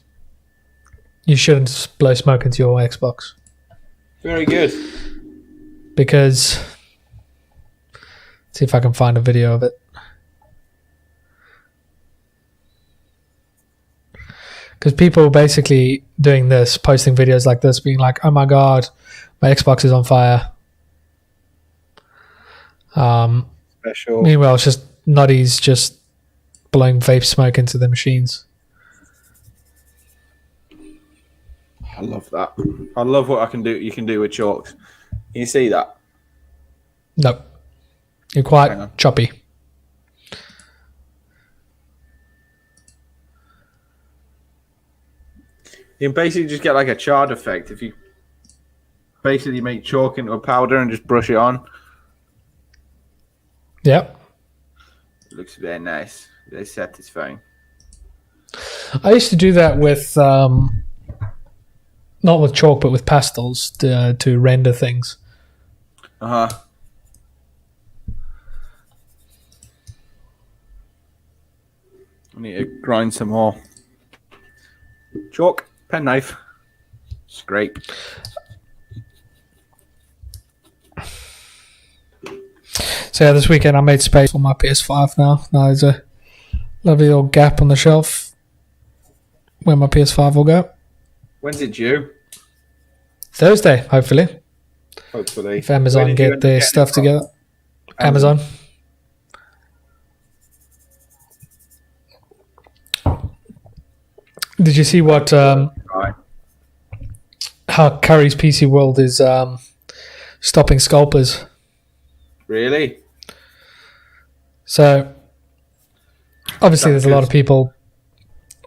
you shouldn't blow smoke into your Xbox. Very good. Because, see if I can find a video of it. Because people are basically doing this, posting videos like this, being like, oh my god, my Xbox is on fire. Special. Meanwhile, it's just nutties just blowing vape smoke into the machines. I love that. I love what you can do with chalks. Can you see that? No. You're quite choppy. You can basically just get like a charred effect if you basically make chalk into a powder and just brush it on. Yep. It looks very nice. Very satisfying. I used to do that with, not with chalk, but with pastels to render things. Uh-huh. I need to grind some more. Chalk, penknife, scrape. So yeah, this weekend I made space for my PS5 now. Now there's a Lovely little gap on the shelf where my PS5 will go. When's it due? Thursday, hopefully. Hopefully. If Amazon get their stuff together. Amazon. Did you see what how Curry's PC World is stopping scalpers? Really? So obviously there's a lot of people,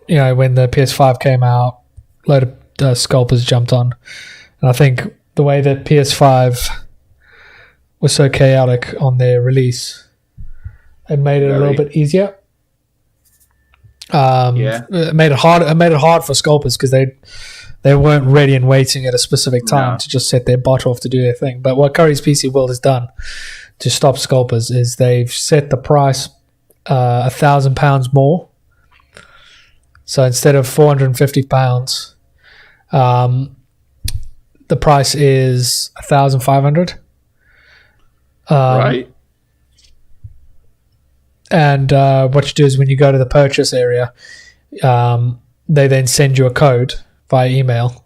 when the PS5 came out, a load of scalpers jumped on. And I think the way that PS5 was so chaotic on their release, it made it a little bit easier. It made it hard for scalpers because they weren't ready and waiting at a specific time to just set their bot off to do their thing. But what Curry's PC World has done to stop scalpers is they've set the price £1,000 more. So instead of £450, the price is $1,500. Right. And what you do is when you go to the purchase area, they then send you a code via email,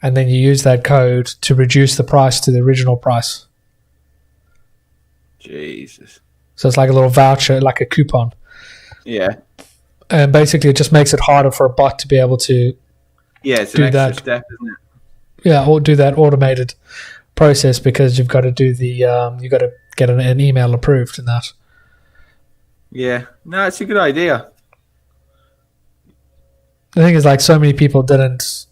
and then you use that code to reduce the price to the original price. Jesus. So it's like a little voucher, like a coupon. Yeah. And basically it just makes it harder for a bot to be able to it's do an extra that. Step, isn't it? Yeah, or do that automated process because you've got to do you've got to get an email approved and that. Yeah. No, it's a good idea. The thing is, like, so many people didn't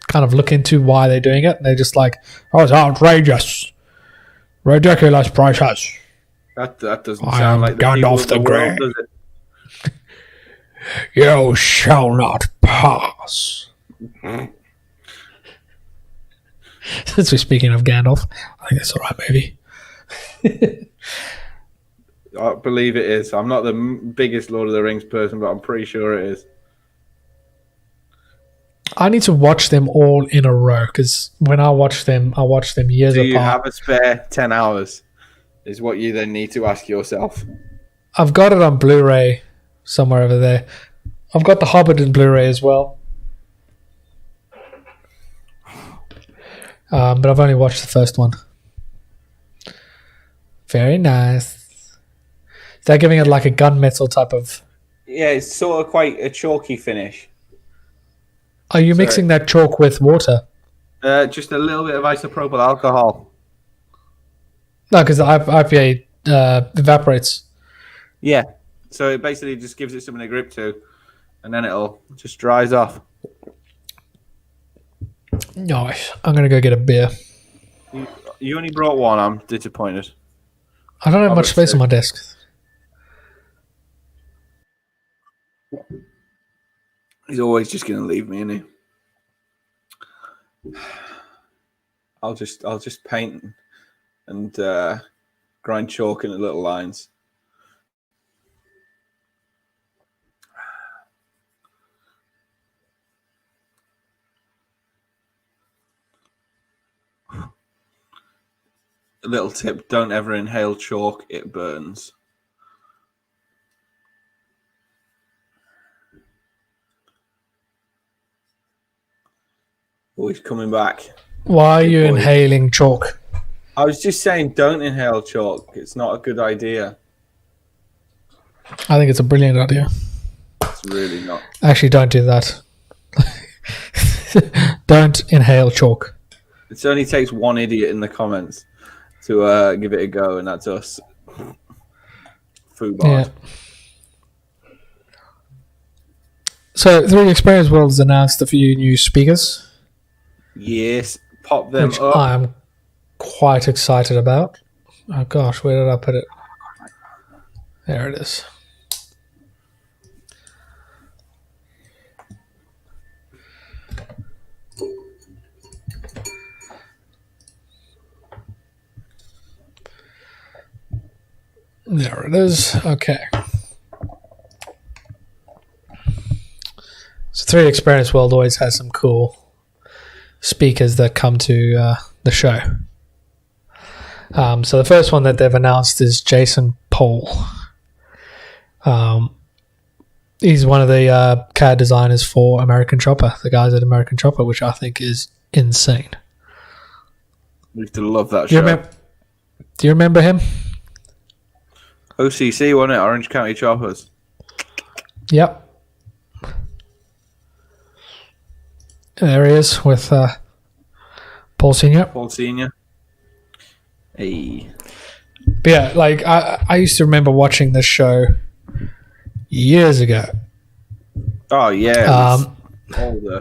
kind of look into why they're doing it. And they're just like, oh, it's outrageous. Ridiculous prices. That doesn't sound like the Gandalf the Grey. Does it? You shall not pass. Since we're speaking of Gandalf, I think that's all right, maybe. I believe it is. I'm not the biggest Lord of the Rings person, but I'm pretty sure it is. I need to watch them all in a row because when I watch them years apart. Do you have a spare 10 hours? Is what you then need to ask yourself. I've got it on Blu-ray somewhere over there. I've got The Hobbit in Blu-ray as well. But I've only watched the first one. Very nice. They're giving it like a gunmetal type of... Yeah, it's sort of quite a chalky finish. Are you mixing that chalk with water? Just a little bit of isopropyl alcohol. No, because the IPA evaporates. Yeah, so it basically just gives it something to grip to, and then it'll just dries off. Nice. I'm going to go get a beer. You only brought one. I'm disappointed. I don't have much space on my desk. He's always just going to leave me, isn't he? I'll just paint and grind chalk into little lines. A little tip, don't ever inhale chalk, it burns. Oh, he's coming back. Why are you inhaling chalk? I was just saying don't inhale chalk. It's not a good idea. I think it's a brilliant idea. It's really not. Actually, don't do that. Don't inhale chalk. It only takes one idiot in the comments to give it a go, and that's us. Foobard. Yeah. So, 3D Experience World has announced a few new speakers. Yes, pop them which up. I'm quite excited about. Oh gosh, where did I put it? There it is. There it is. Okay. So 3D Experience World always has some cool speakers that come to the show. So the first one that they've announced is Jason Paul. He's one of the CAD designers for American Chopper, the guys at American Chopper, which I think is insane. I used to love that show. Do you remember him? OCC, wasn't it? Orange County Choppers. Yep. There he is with Paul Sr. Paul Sr. Hey. But yeah, like I used to remember watching this show years ago. Oh yeah. Older.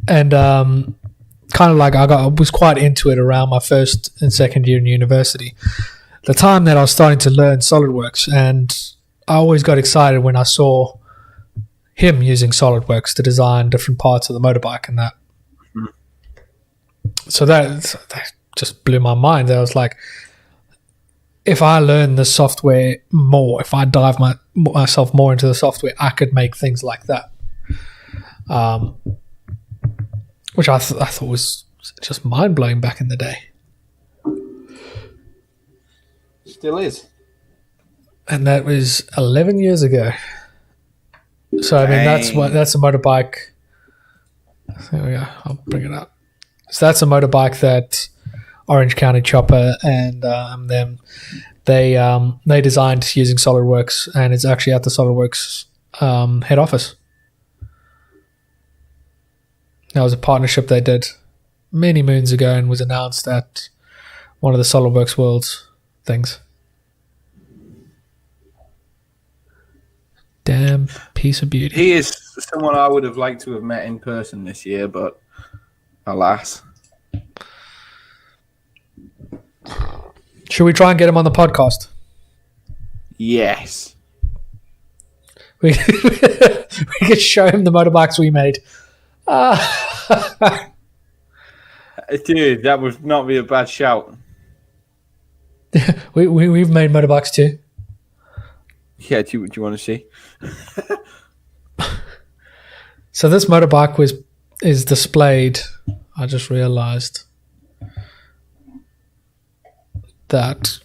And kind of like I was quite into it around my first and second year in university. The time that I was starting to learn SolidWorks, and I always got excited when I saw him using SolidWorks to design different parts of the motorbike and that. So that just blew my mind. I was like, if I learn the software more, if I dive myself more into the software, I could make things like that. Which I thought was just mind-blowing back in the day. Still is. And that was 11 years ago. So, I mean, that's a motorbike. There we go. I'll bring it up. So that's a motorbike that Orange County Chopper and them, they designed using SolidWorks, and it's actually at the SolidWorks head office. That was a partnership they did many moons ago and was announced at one of the SolidWorks Worlds things. Damn piece of beauty. He is someone I would have liked to have met in person this year, but alas. Should we try and get him on the podcast? Yes. We could show him the motorbikes we made. Dude, that would not be a bad shout. We've made motorbikes too. Yeah, do you want to see? So this motorbike is displayed. I just realized that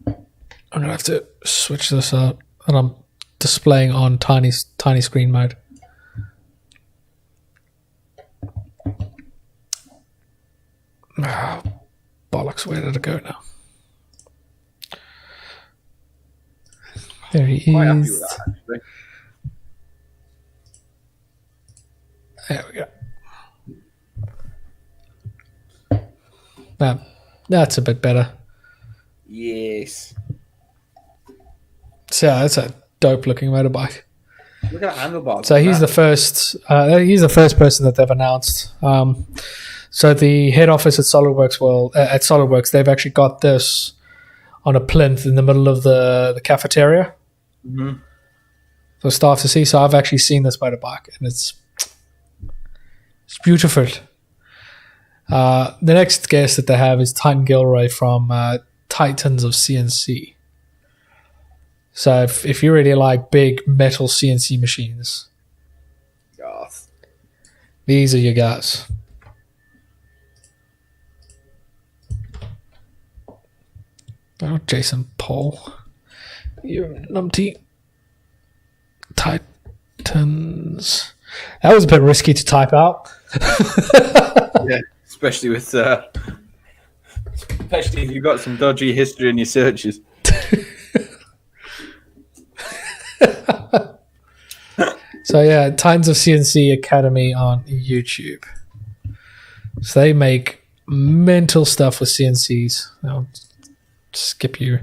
I'm gonna have to switch this up, and I'm displaying on tiny screen mode. Oh, bollocks, where did it go now? There he Quite happy is. with that, actually. There we go. That's a bit better. Yes. So that's a dope looking motorbike. Look at the handlebars. So he's the first. He's the first person that they've announced. So the head office at SolidWorks, they've actually got this on a plinth in the middle of the cafeteria for staff to see. So I've actually seen this motorbike, and it's beautiful. The next guest that they have is Titan Gilroy from Titans of Cnc. So if you really like big metal CNC machines, these are your guys. Oh, Jason Paul. You numpty. Titans. That was a bit risky to type out. Yeah, especially with especially if you've got some dodgy history in your searches. So yeah, Titans of CNC Academy on YouTube. So they make mental stuff with CNCs. I'll skip you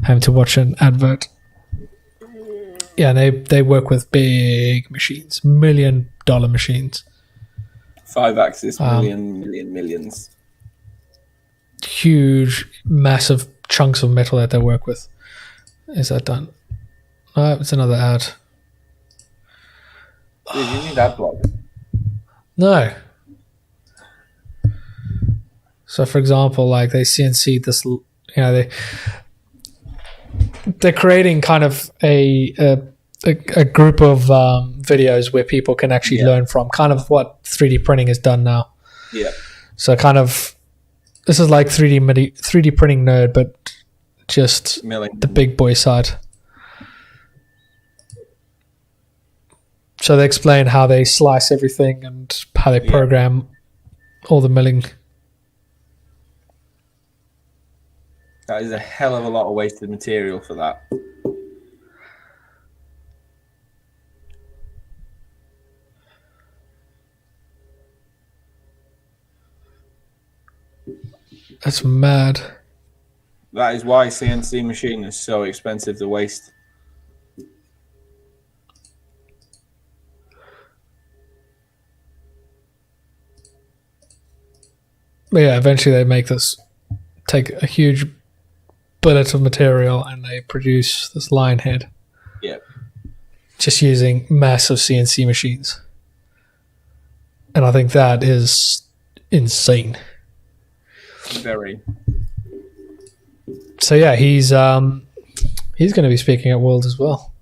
having to watch an advert. Yeah, they work with big machines, $1 million machines. 5-axis, millions. Huge, massive chunks of metal that they work with. Is that done? No, it's another ad. Dude, you need that block. No. So, for example, like they CNC this, they're creating kind of a group of videos where people can actually learn from, kind of what 3D printing has done now. Yeah. So, kind of, this is like 3D printing nerd, but just Milling. the big boy side. So they explain how they slice everything and how they program all the milling. That is a hell of a lot of wasted material for that. That's mad. That is why CNC machine is so expensive to waste. But yeah, eventually they take a huge billet of material and they produce this lion head. Yeah. Just using massive CNC machines. And I think that is insane. Very. So yeah, he's going to be speaking at World as well.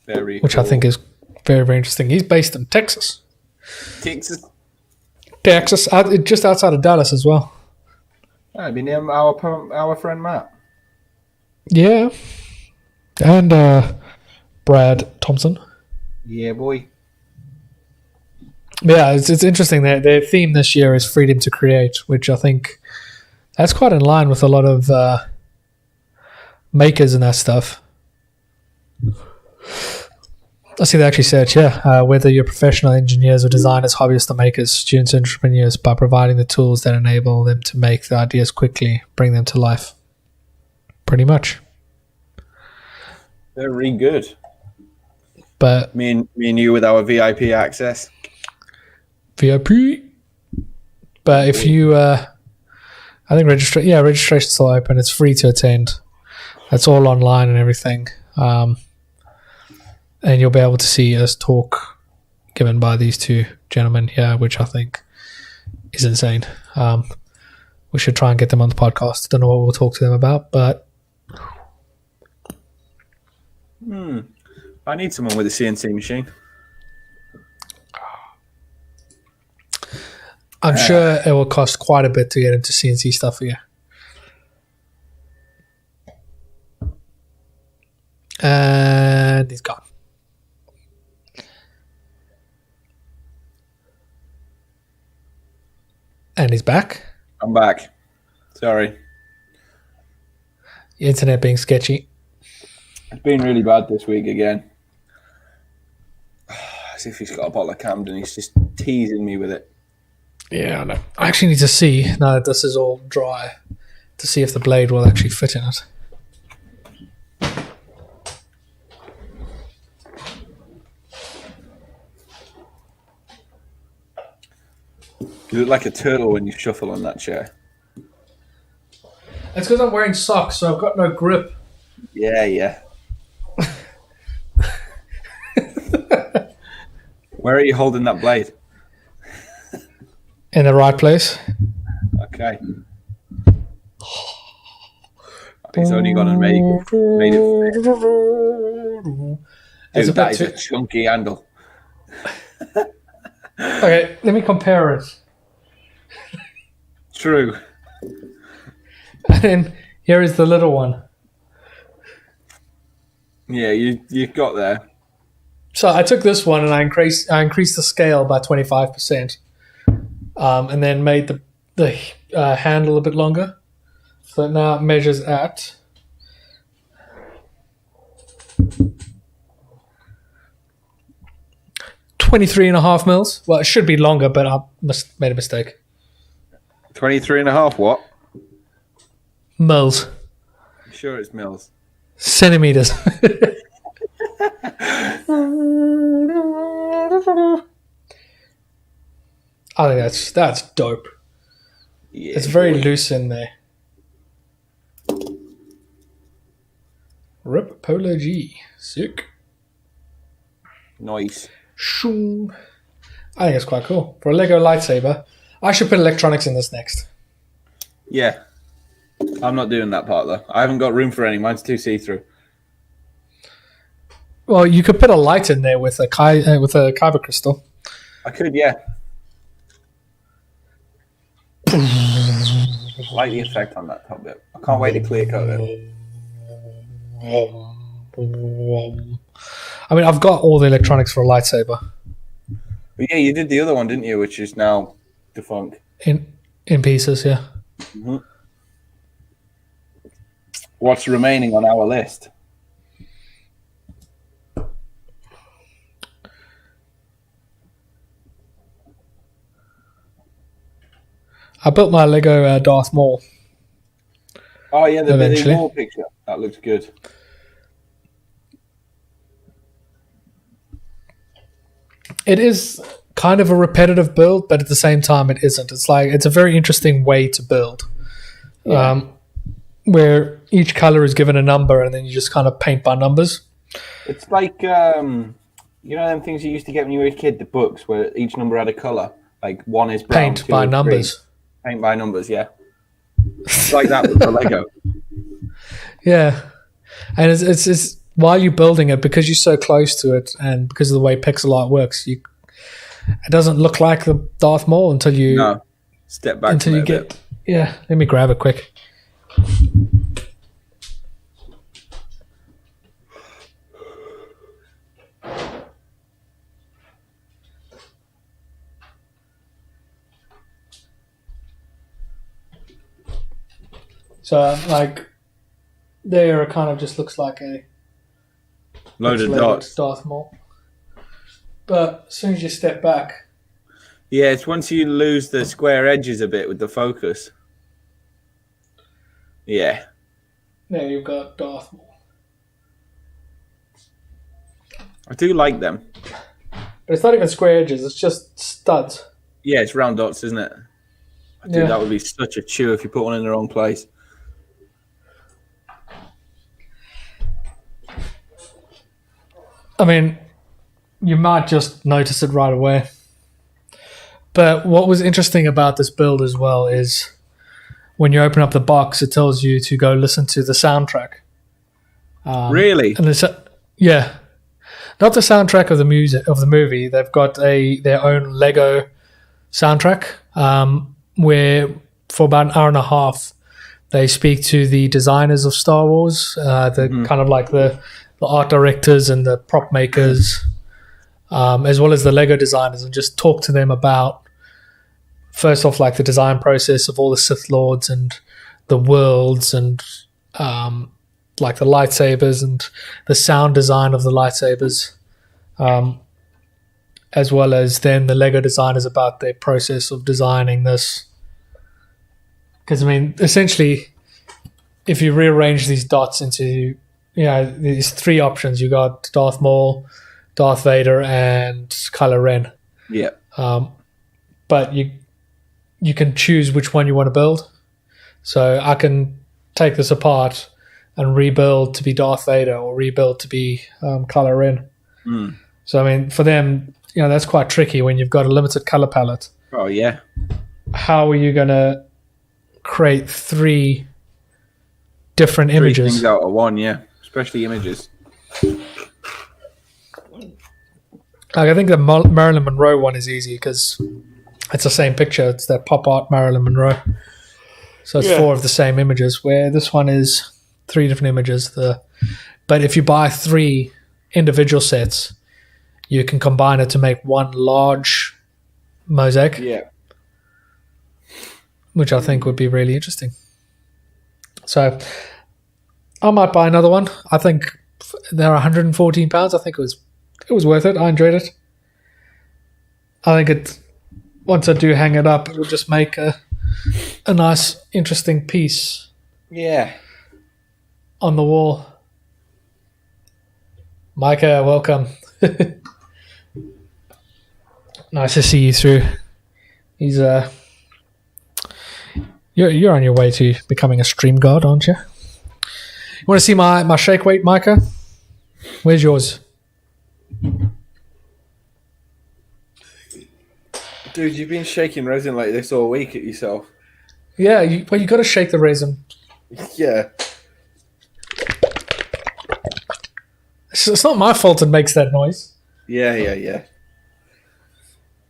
Very Which cool. I think is very, very interesting. He's based in Texas. Texas, just outside of Dallas as well. I'd be near our friend Matt. Yeah. And Brad Thompson. Yeah, boy. Yeah, it's interesting. Their theme this year is freedom to create, which I think that's quite in line with a lot of makers and that stuff. I see they actually search, whether you're professional engineers or designers, hobbyists or makers, students, entrepreneurs, by providing the tools that enable them to make the ideas quickly, bring them to life. Pretty much. Very good. But me and you with our VIP access. VIP. But if you, I think registration's still open. It's free to attend. It's all online and everything. And you'll be able to see us talk given by these two gentlemen here, which I think is insane. We should try and get them on the podcast. Don't know what we'll talk to them about, but I need someone with a CNC machine. I'm sure it will cost quite a bit to get into CNC stuff here. And he's gone. And he's back. I'm back. Sorry. The internet being sketchy. It's been really bad this week again. As if he's got a bottle of Camden, he's just teasing me with it. Yeah, I know. I actually need to see, now that this is all dry, to see if the blade will actually fit in it. You look like a turtle when you shuffle on that chair. It's because I'm wearing socks, so I've got no grip. Yeah. Where are you holding that blade? In the right place. Okay. He's only gone and made it. Dude, that is a chunky handle. Okay, let me compare it. True. And then here is the little one. Yeah, you got there. So I took this one and I increased the scale by 25%, and then made the handle a bit longer. So now it measures at 23.5 mils. Well, it should be longer, but I made a mistake. 23.5 what? Mils. I'm sure it's mils. Centimeters. I think that's dope. Yeah, it's very loose in there. Rip Polo G. Sick. Nice. Shoom. I think it's quite cool. For a Lego lightsaber. I should put electronics in this next. Yeah. I'm not doing that part though. I haven't got room for any. Mine's too see-through. Well, you could put a light in there with a kyber crystal. I could, yeah. Like the effect on that top bit. I can't wait to clear coat it. I mean, I've got all the electronics for a lightsaber. But yeah, you did the other one, didn't you? Which is now defunct. In pieces, yeah. Mm-hmm. What's remaining on our list? I built my Lego Darth Maul. Oh yeah, the Billy Maul picture. That looks good. It is kind of a repetitive build, but at the same time, it isn't. It's a very interesting way to build, where each color is given a number, and then you just kind of paint by numbers. It's like them things you used to get when you were a kid, the books where each number had a color. Like one is brown, paint by numbers. 3. Paint by numbers, yeah. It's like that with the Lego. Yeah, and it's while you're building it, because you're so close to it, and because of the way pixel art works, it doesn't look like the Darth Maul until you step back until you get. Yeah, let me grab it quick. So, there it kind of just looks like a load of dots. Darth Maul. But as soon as you step back... Yeah, it's once you lose the square edges a bit with the focus. Yeah. There you've got Darth Maul. I do like them. But it's not even square edges, it's just studs. Yeah, it's round dots, isn't it? That would be such a chew if you put one in the wrong place. I mean, you might just notice it right away. But what was interesting about this build as well is when you open up the box, it tells you to go listen to the soundtrack. Really? And yeah. Not the soundtrack of the music of the movie. They've got their own Lego soundtrack where for about an hour and a half they speak to the designers of Star Wars, kind of like the art directors and the prop makers, as well as the Lego designers, and just talk to them about, first off, like the design process of all the Sith Lords and the worlds and like the lightsabers and the sound design of the lightsabers, as well as then the Lego designers about their process of designing this. Because, I mean, essentially, if you rearrange these dots into... these three options. You got Darth Maul, Darth Vader, and Kylo Ren. Yeah. But you can choose which one you want to build. So I can take this apart and rebuild to be Darth Vader or rebuild to be Kylo Ren. Mm. So, I mean, for them, that's quite tricky when you've got a limited color palette. Oh, yeah. How are you going to create three different images? Things out of one, yeah. Especially images. I think the Marilyn Monroe one is easy because it's the same picture. It's that pop art Marilyn Monroe. So it's 4 of the same images, where this one is 3 different images. But if you buy 3 individual sets, you can combine it to make one large mosaic. Yeah. Which I think would be really interesting. So I might buy another one. I think they're £114. I think it was worth it. I enjoyed it. I think once I do hang it up, it will just make a nice, interesting piece. Yeah. On the wall. Micah, welcome. Nice to see you through. You're on your way to becoming a stream god, aren't you? You want to see my shake weight, Micah? Where's yours? Dude, you've been shaking resin like this all week at yourself. Yeah, you got to shake the resin. Yeah. It's not my fault it makes that noise. Yeah.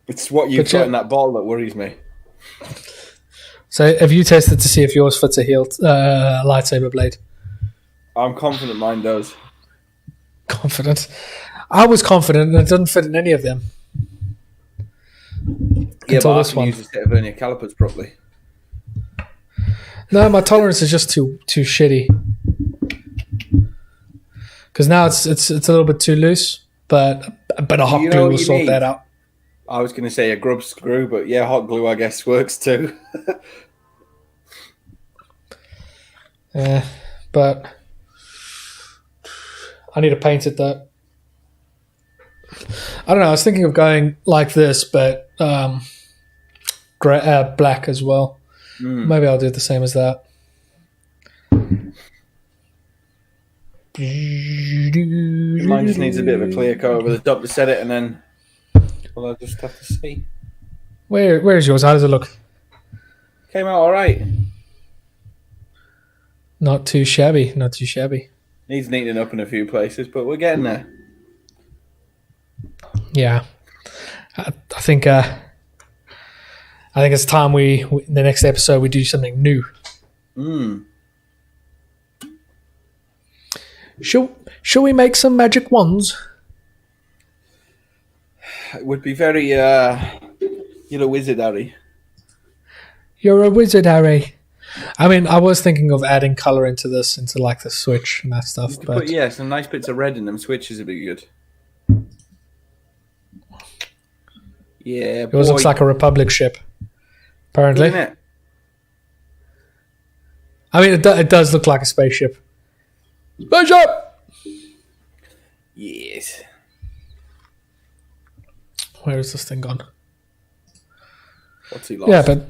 It's what you've got in that bottle that worries me. So have you tested to see if yours fits a lightsaber blade? I'm confident mine does. Confident. I was confident and it doesn't fit in any of them. Yeah, but I can use a set of vernier calipers properly. No, my tolerance is just too shitty. Because now it's a little bit too loose, but a hot glue will sort that out. I was going to say a grub screw, but yeah, hot glue I guess works too. But I need to paint it though. I don't know. I was thinking of going like this, but black as well. Maybe I'll do it the same as that. Mine just needs a bit of a clear coat over the top to set it, and then I'll just have to see. Where's yours? How does it look? Came out all right. Not too shabby. Not too shabby. Needs neatening up in a few places, but we're getting there. Yeah, I think it's time we in the next episode we do something new. Shall we make some magic wands? It would be very you're a wizard, Harry. You're a wizard, Harry. I mean, I was thinking of adding color into like the switch and that stuff. But some nice bits of red in them. Switches would be good. Yeah, yours looks like a Republic ship. Apparently, isn't it? I mean, it does look like a spaceship. Spaceship. Yes. Where is this thing gone? What's he lost? Yeah, but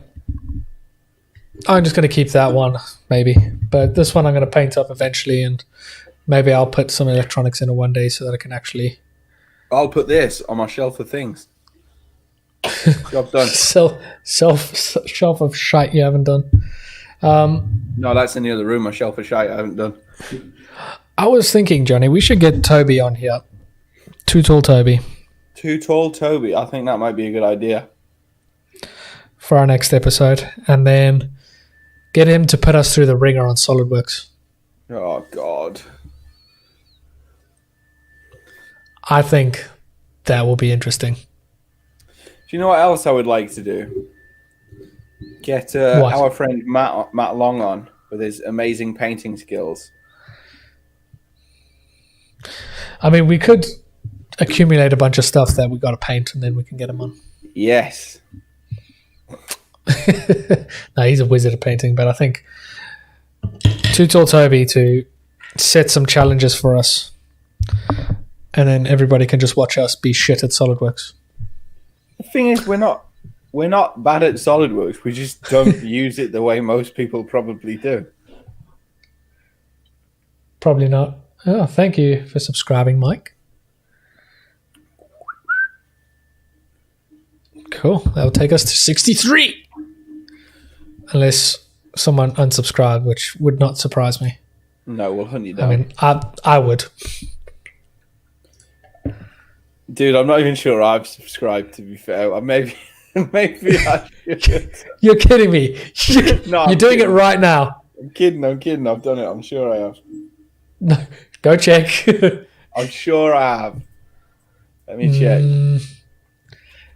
I'm just going to keep that one, maybe. But this one I'm going to paint up eventually, and maybe I'll put some electronics in it one day so that I can actually... I'll put this on my shelf of things. Job done. Shelf of shite you haven't done. No, that's in the other room, my shelf of shite I haven't done. I was thinking, Jonny, we should get Toby on here. Too Tall Toby. Too Tall Toby. I think that might be a good idea. For our next episode. And then get him to put us through the ringer on SolidWorks. Oh, God. I think that will be interesting. Do you know what else I would like to do? Get our friend Matt Long on with his amazing painting skills. I mean, we could accumulate a bunch of stuff that we got to paint, and then we can get him on. Yes. No, he's a wizard at painting, but I think Too Tall Toby to set some challenges for us, and then everybody can just watch us be shit at SolidWorks. The thing is, we're not bad at SolidWorks. We just don't use it the way most people probably do. Probably not. Oh, thank you for subscribing, Mike. Cool. That'll take us to 63. Unless someone unsubscribed, which would not surprise me. No, we'll hunt you down. I mean, I would. Dude, I'm not even sure I've subscribed, to be fair. Maybe I should. You're kidding me. No, You're doing it right now. I'm kidding. I've done it. I'm sure I have. No, go check. I'm sure I have. Let me check.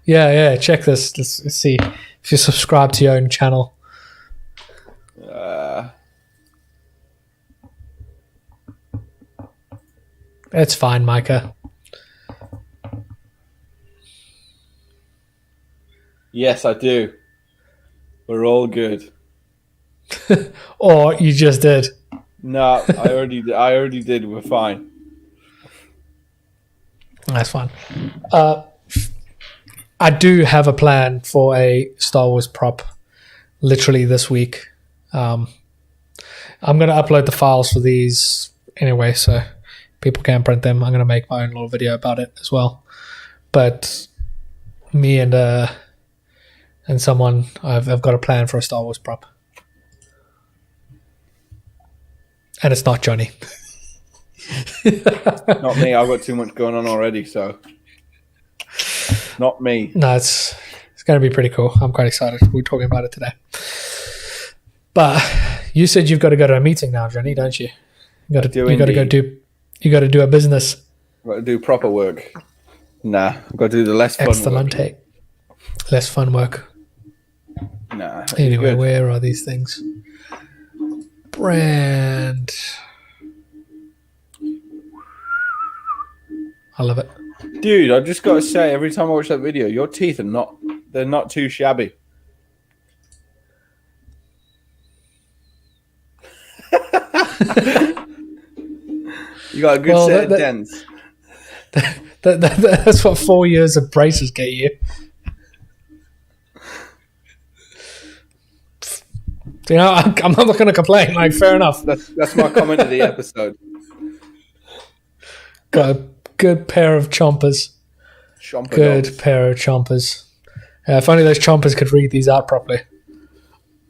Yeah. Check this. Let's see if you subscribe to your own channel. It's fine, Micah. Yes, I do. We're all good. Or you just did. No, I already did. We're fine. That's fine. I do have a plan for a Star Wars prop literally this week. I'm going to upload the files for these anyway, so people can print them. I'm going to make my own little video about it as well. But me and someone, I've got a plan for a Star Wars prop. And it's not Jonny. Not me. I've got too much going on already, so not me. No, it's going to be pretty cool. I'm quite excited. We're talking about it today. But you said you've got to go to a meeting now, Jonny, don't you? You got to go do a business. Got to do proper work. Nah, I've got to do the less fun Excelente. Less fun work. Nah. Anyway, where are these things? Brand. I love it. Dude, I just got to say, every time I watch that video, your teeth are they're not too shabby. You got a good set of dents. That's what 4 years of braces get you. You know, I'm not going to complain. Like, fair enough. That's my comment of the episode. Got a good pair of chompers. Good pair of chompers. If only those chompers could read these out properly.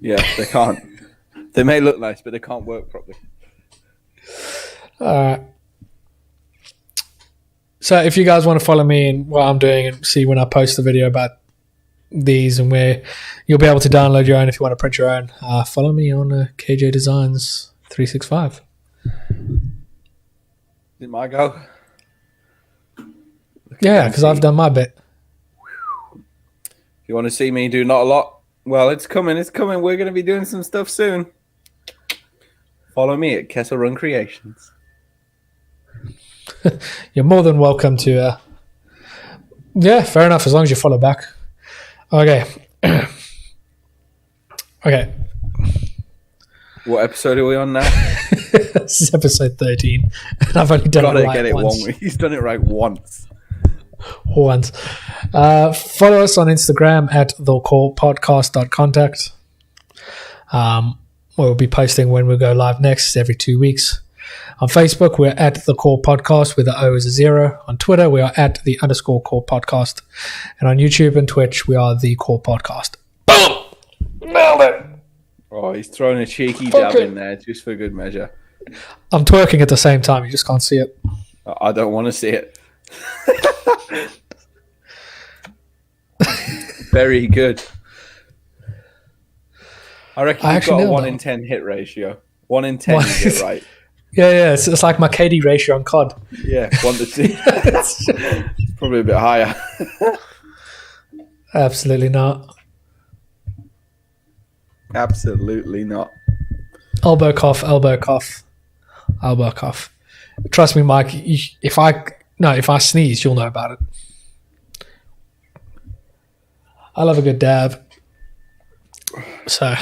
Yeah, they can't. They may look nice, but they can't work properly. So if you guys want to follow me and what I'm doing and see when I post the video about these and where you'll be able to download your own if you want to print your own, follow me on KJ Designs 365. Is it my go? Yeah, because I've done my bit. If you want to see me do not a lot, well, it's coming. We're going to be doing some stuff soon. Follow me at Kessel Run Creations. You're more than welcome to. Yeah, fair enough. As long as you follow back. Okay. Okay. What episode are we on now? This is episode 13, and I've only done it right once. He's done it right once. Follow us on Instagram at thecorepodcast.contact. We'll be posting when we go live next every 2 weeks. On Facebook, we're at The Core Podcast with the O is a 0. On Twitter, we are at the _Core Podcast. And on YouTube and Twitch, we are The Core Podcast. Boom! Nailed it! Oh, he's throwing a cheeky dab in there just for good measure. I'm twerking at the same time. You just can't see it. I don't want to see it. Very good. I reckon you've got a 1 in 10 hit ratio. 1 in 10 you get right. Yeah. It's like my KD ratio on COD. Yeah, 1 to 2. It's probably a bit higher. Absolutely not. Absolutely not. Elbow cough. Trust me, Mike. If I sneeze, you'll know about it. I love a good dab. So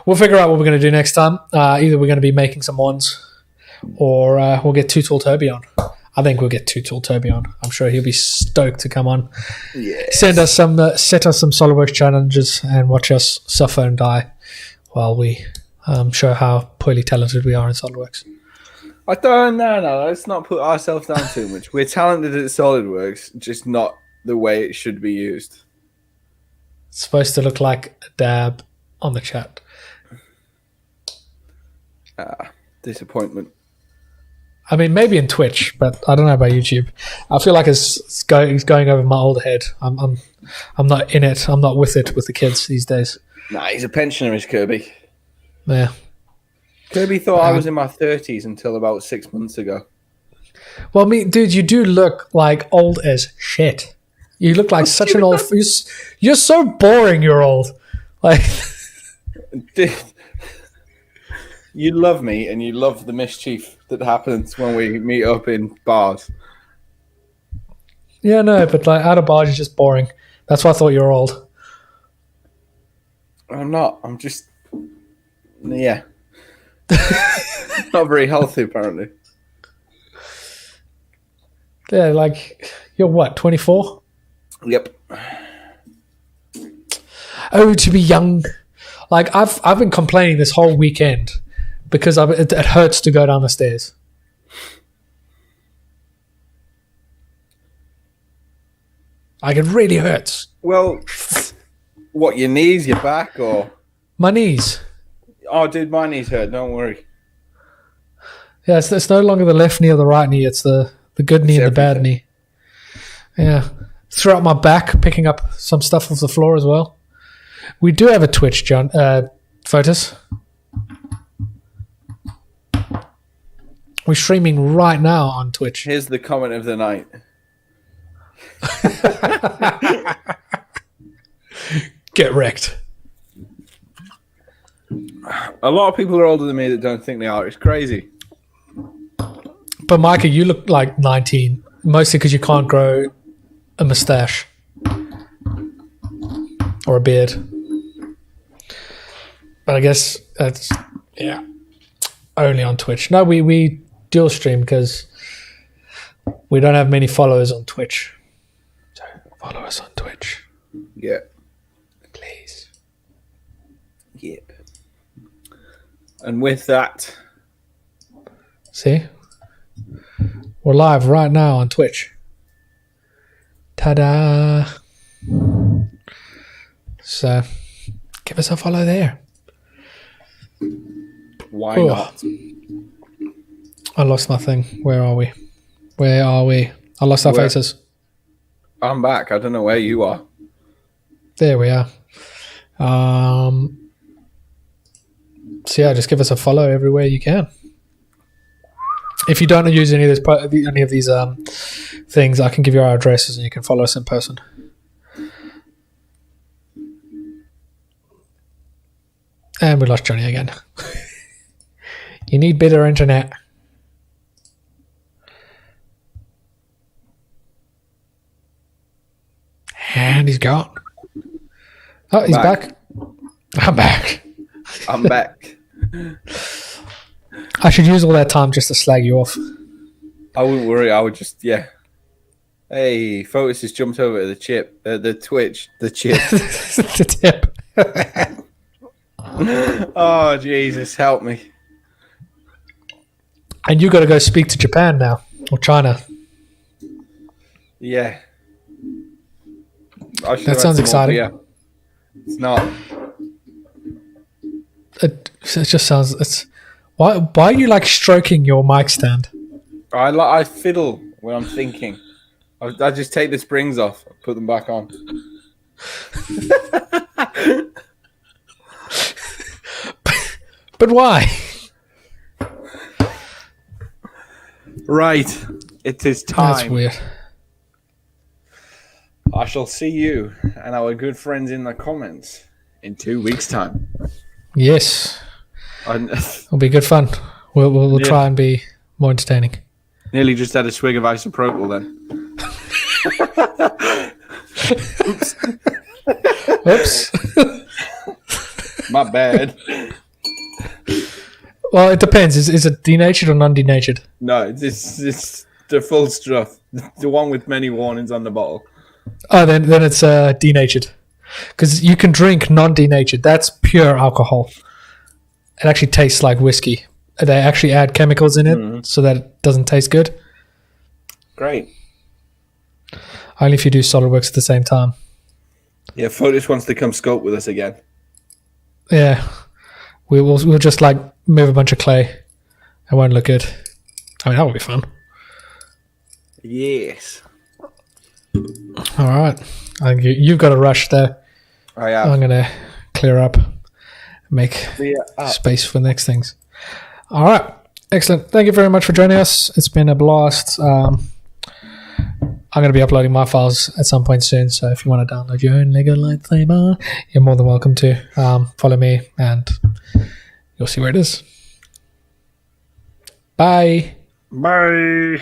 we'll figure out what we're going to do next time. Either we're going to be making some ones, or we'll get Two Tool Toby on. I think we'll get Two Tool Toby on. I'm sure he'll be stoked to come on. Yes. Set us some SolidWorks challenges and watch us suffer and die while we show how poorly talented we are in SolidWorks. I don't know. Let's not put ourselves down too much. We're talented at SolidWorks, just not the way it should be used. It's supposed to look like a dab on the chat. Disappointment. I mean, maybe in Twitch, but I don't know about YouTube. I feel like it's going over my old head. I'm not in it. I'm not with it with the kids these days. Nah, he's a pensioner, is Kirby. Yeah. Kirby thought I was in my 30s until about 6 months ago. Well, dude, you do look like old as shit. You look like such an old... You're so boring, you're old. Like... Dude, you love me and you love the mischief that happens when we meet up in bars. Yeah, no, but like out of bars, you're just boring. That's why I thought you were old. I'm not. I'm just... Yeah. Not very healthy, apparently. Yeah, like... You're what, 24? Yep. Oh, to be young. Like, I've been complaining this whole weekend because it hurts to go down the stairs. Like, it really hurts. Well, what, your knees, your back, or? My knees. Oh, dude, my knees hurt. Don't worry. Yeah, it's no longer the left knee or the right knee. It's the good knee and the bad knee. Yeah. Throughout my back, picking up some stuff off the floor as well. We do have a Twitch, John. Photos. We're streaming right now on Twitch. Here's the comment of the night. Get wrecked. A lot of people are older than me that don't think they are. It's crazy. But Micah, you look like 19, mostly because you can't grow a mustache or a beard. But I guess that's only on Twitch. No, we dual stream because we don't have many followers on Twitch. So follow us on Twitch. Yeah. Please. Yep. And with that, see, we're live right now on Twitch. Ta-da! So, give us a follow there. Why not? I lost my thing. Where are we? I lost our faces. I'm back. I don't know where you are. There we are. So yeah, just give us a follow everywhere you can. If you don't use any of these things, I can give you our addresses and you can follow us in person. And we lost Jonny again. You need better internet. And he's gone. Oh, he's back. I'm back. I'm back. I should use all that time just to slag you off. I wouldn't worry. I would just, Hey, Fotis has jumped over to the chip. The Twitch. The chip. The tip. Oh, Jesus, help me. And you got to go speak to Japan now. Or China. Yeah. That sounds exciting. It's not. It just sounds... Why are you like stroking your mic stand? I fiddle when I'm thinking. I just take the springs off, put them back on. But why? Right. It is time. That's weird. I shall see you and our good friends in the comments in 2 weeks' time. Yes. It'll be good fun. We'll try and be more entertaining. Nearly just had a swig of isopropyl then. Oops. My bad. Well, it depends. Is it denatured or non-denatured? No, it's the full stuff. The one with many warnings on the bottle. Oh, then it's denatured. Because you can drink non-denatured. That's pure alcohol. It actually tastes like whiskey. They actually add chemicals in it so that it doesn't taste good. Great. Only if you do SolidWorks at the same time. Yeah, Fotis wants to come sculpt with us again. Yeah. We'll just like move a bunch of clay. It won't look good. I mean, that would be fun. Yes. All right. I think you've got a rush there. I have. I'm going to clear up. Make space for the next things. All right. Excellent. Thank you very much for joining us. It's been a blast. I'm going to be uploading my files at some point soon. So if you want to download your own Lego Light Saber, you're more than welcome to. Follow me and you'll see where it is. Bye. Bye.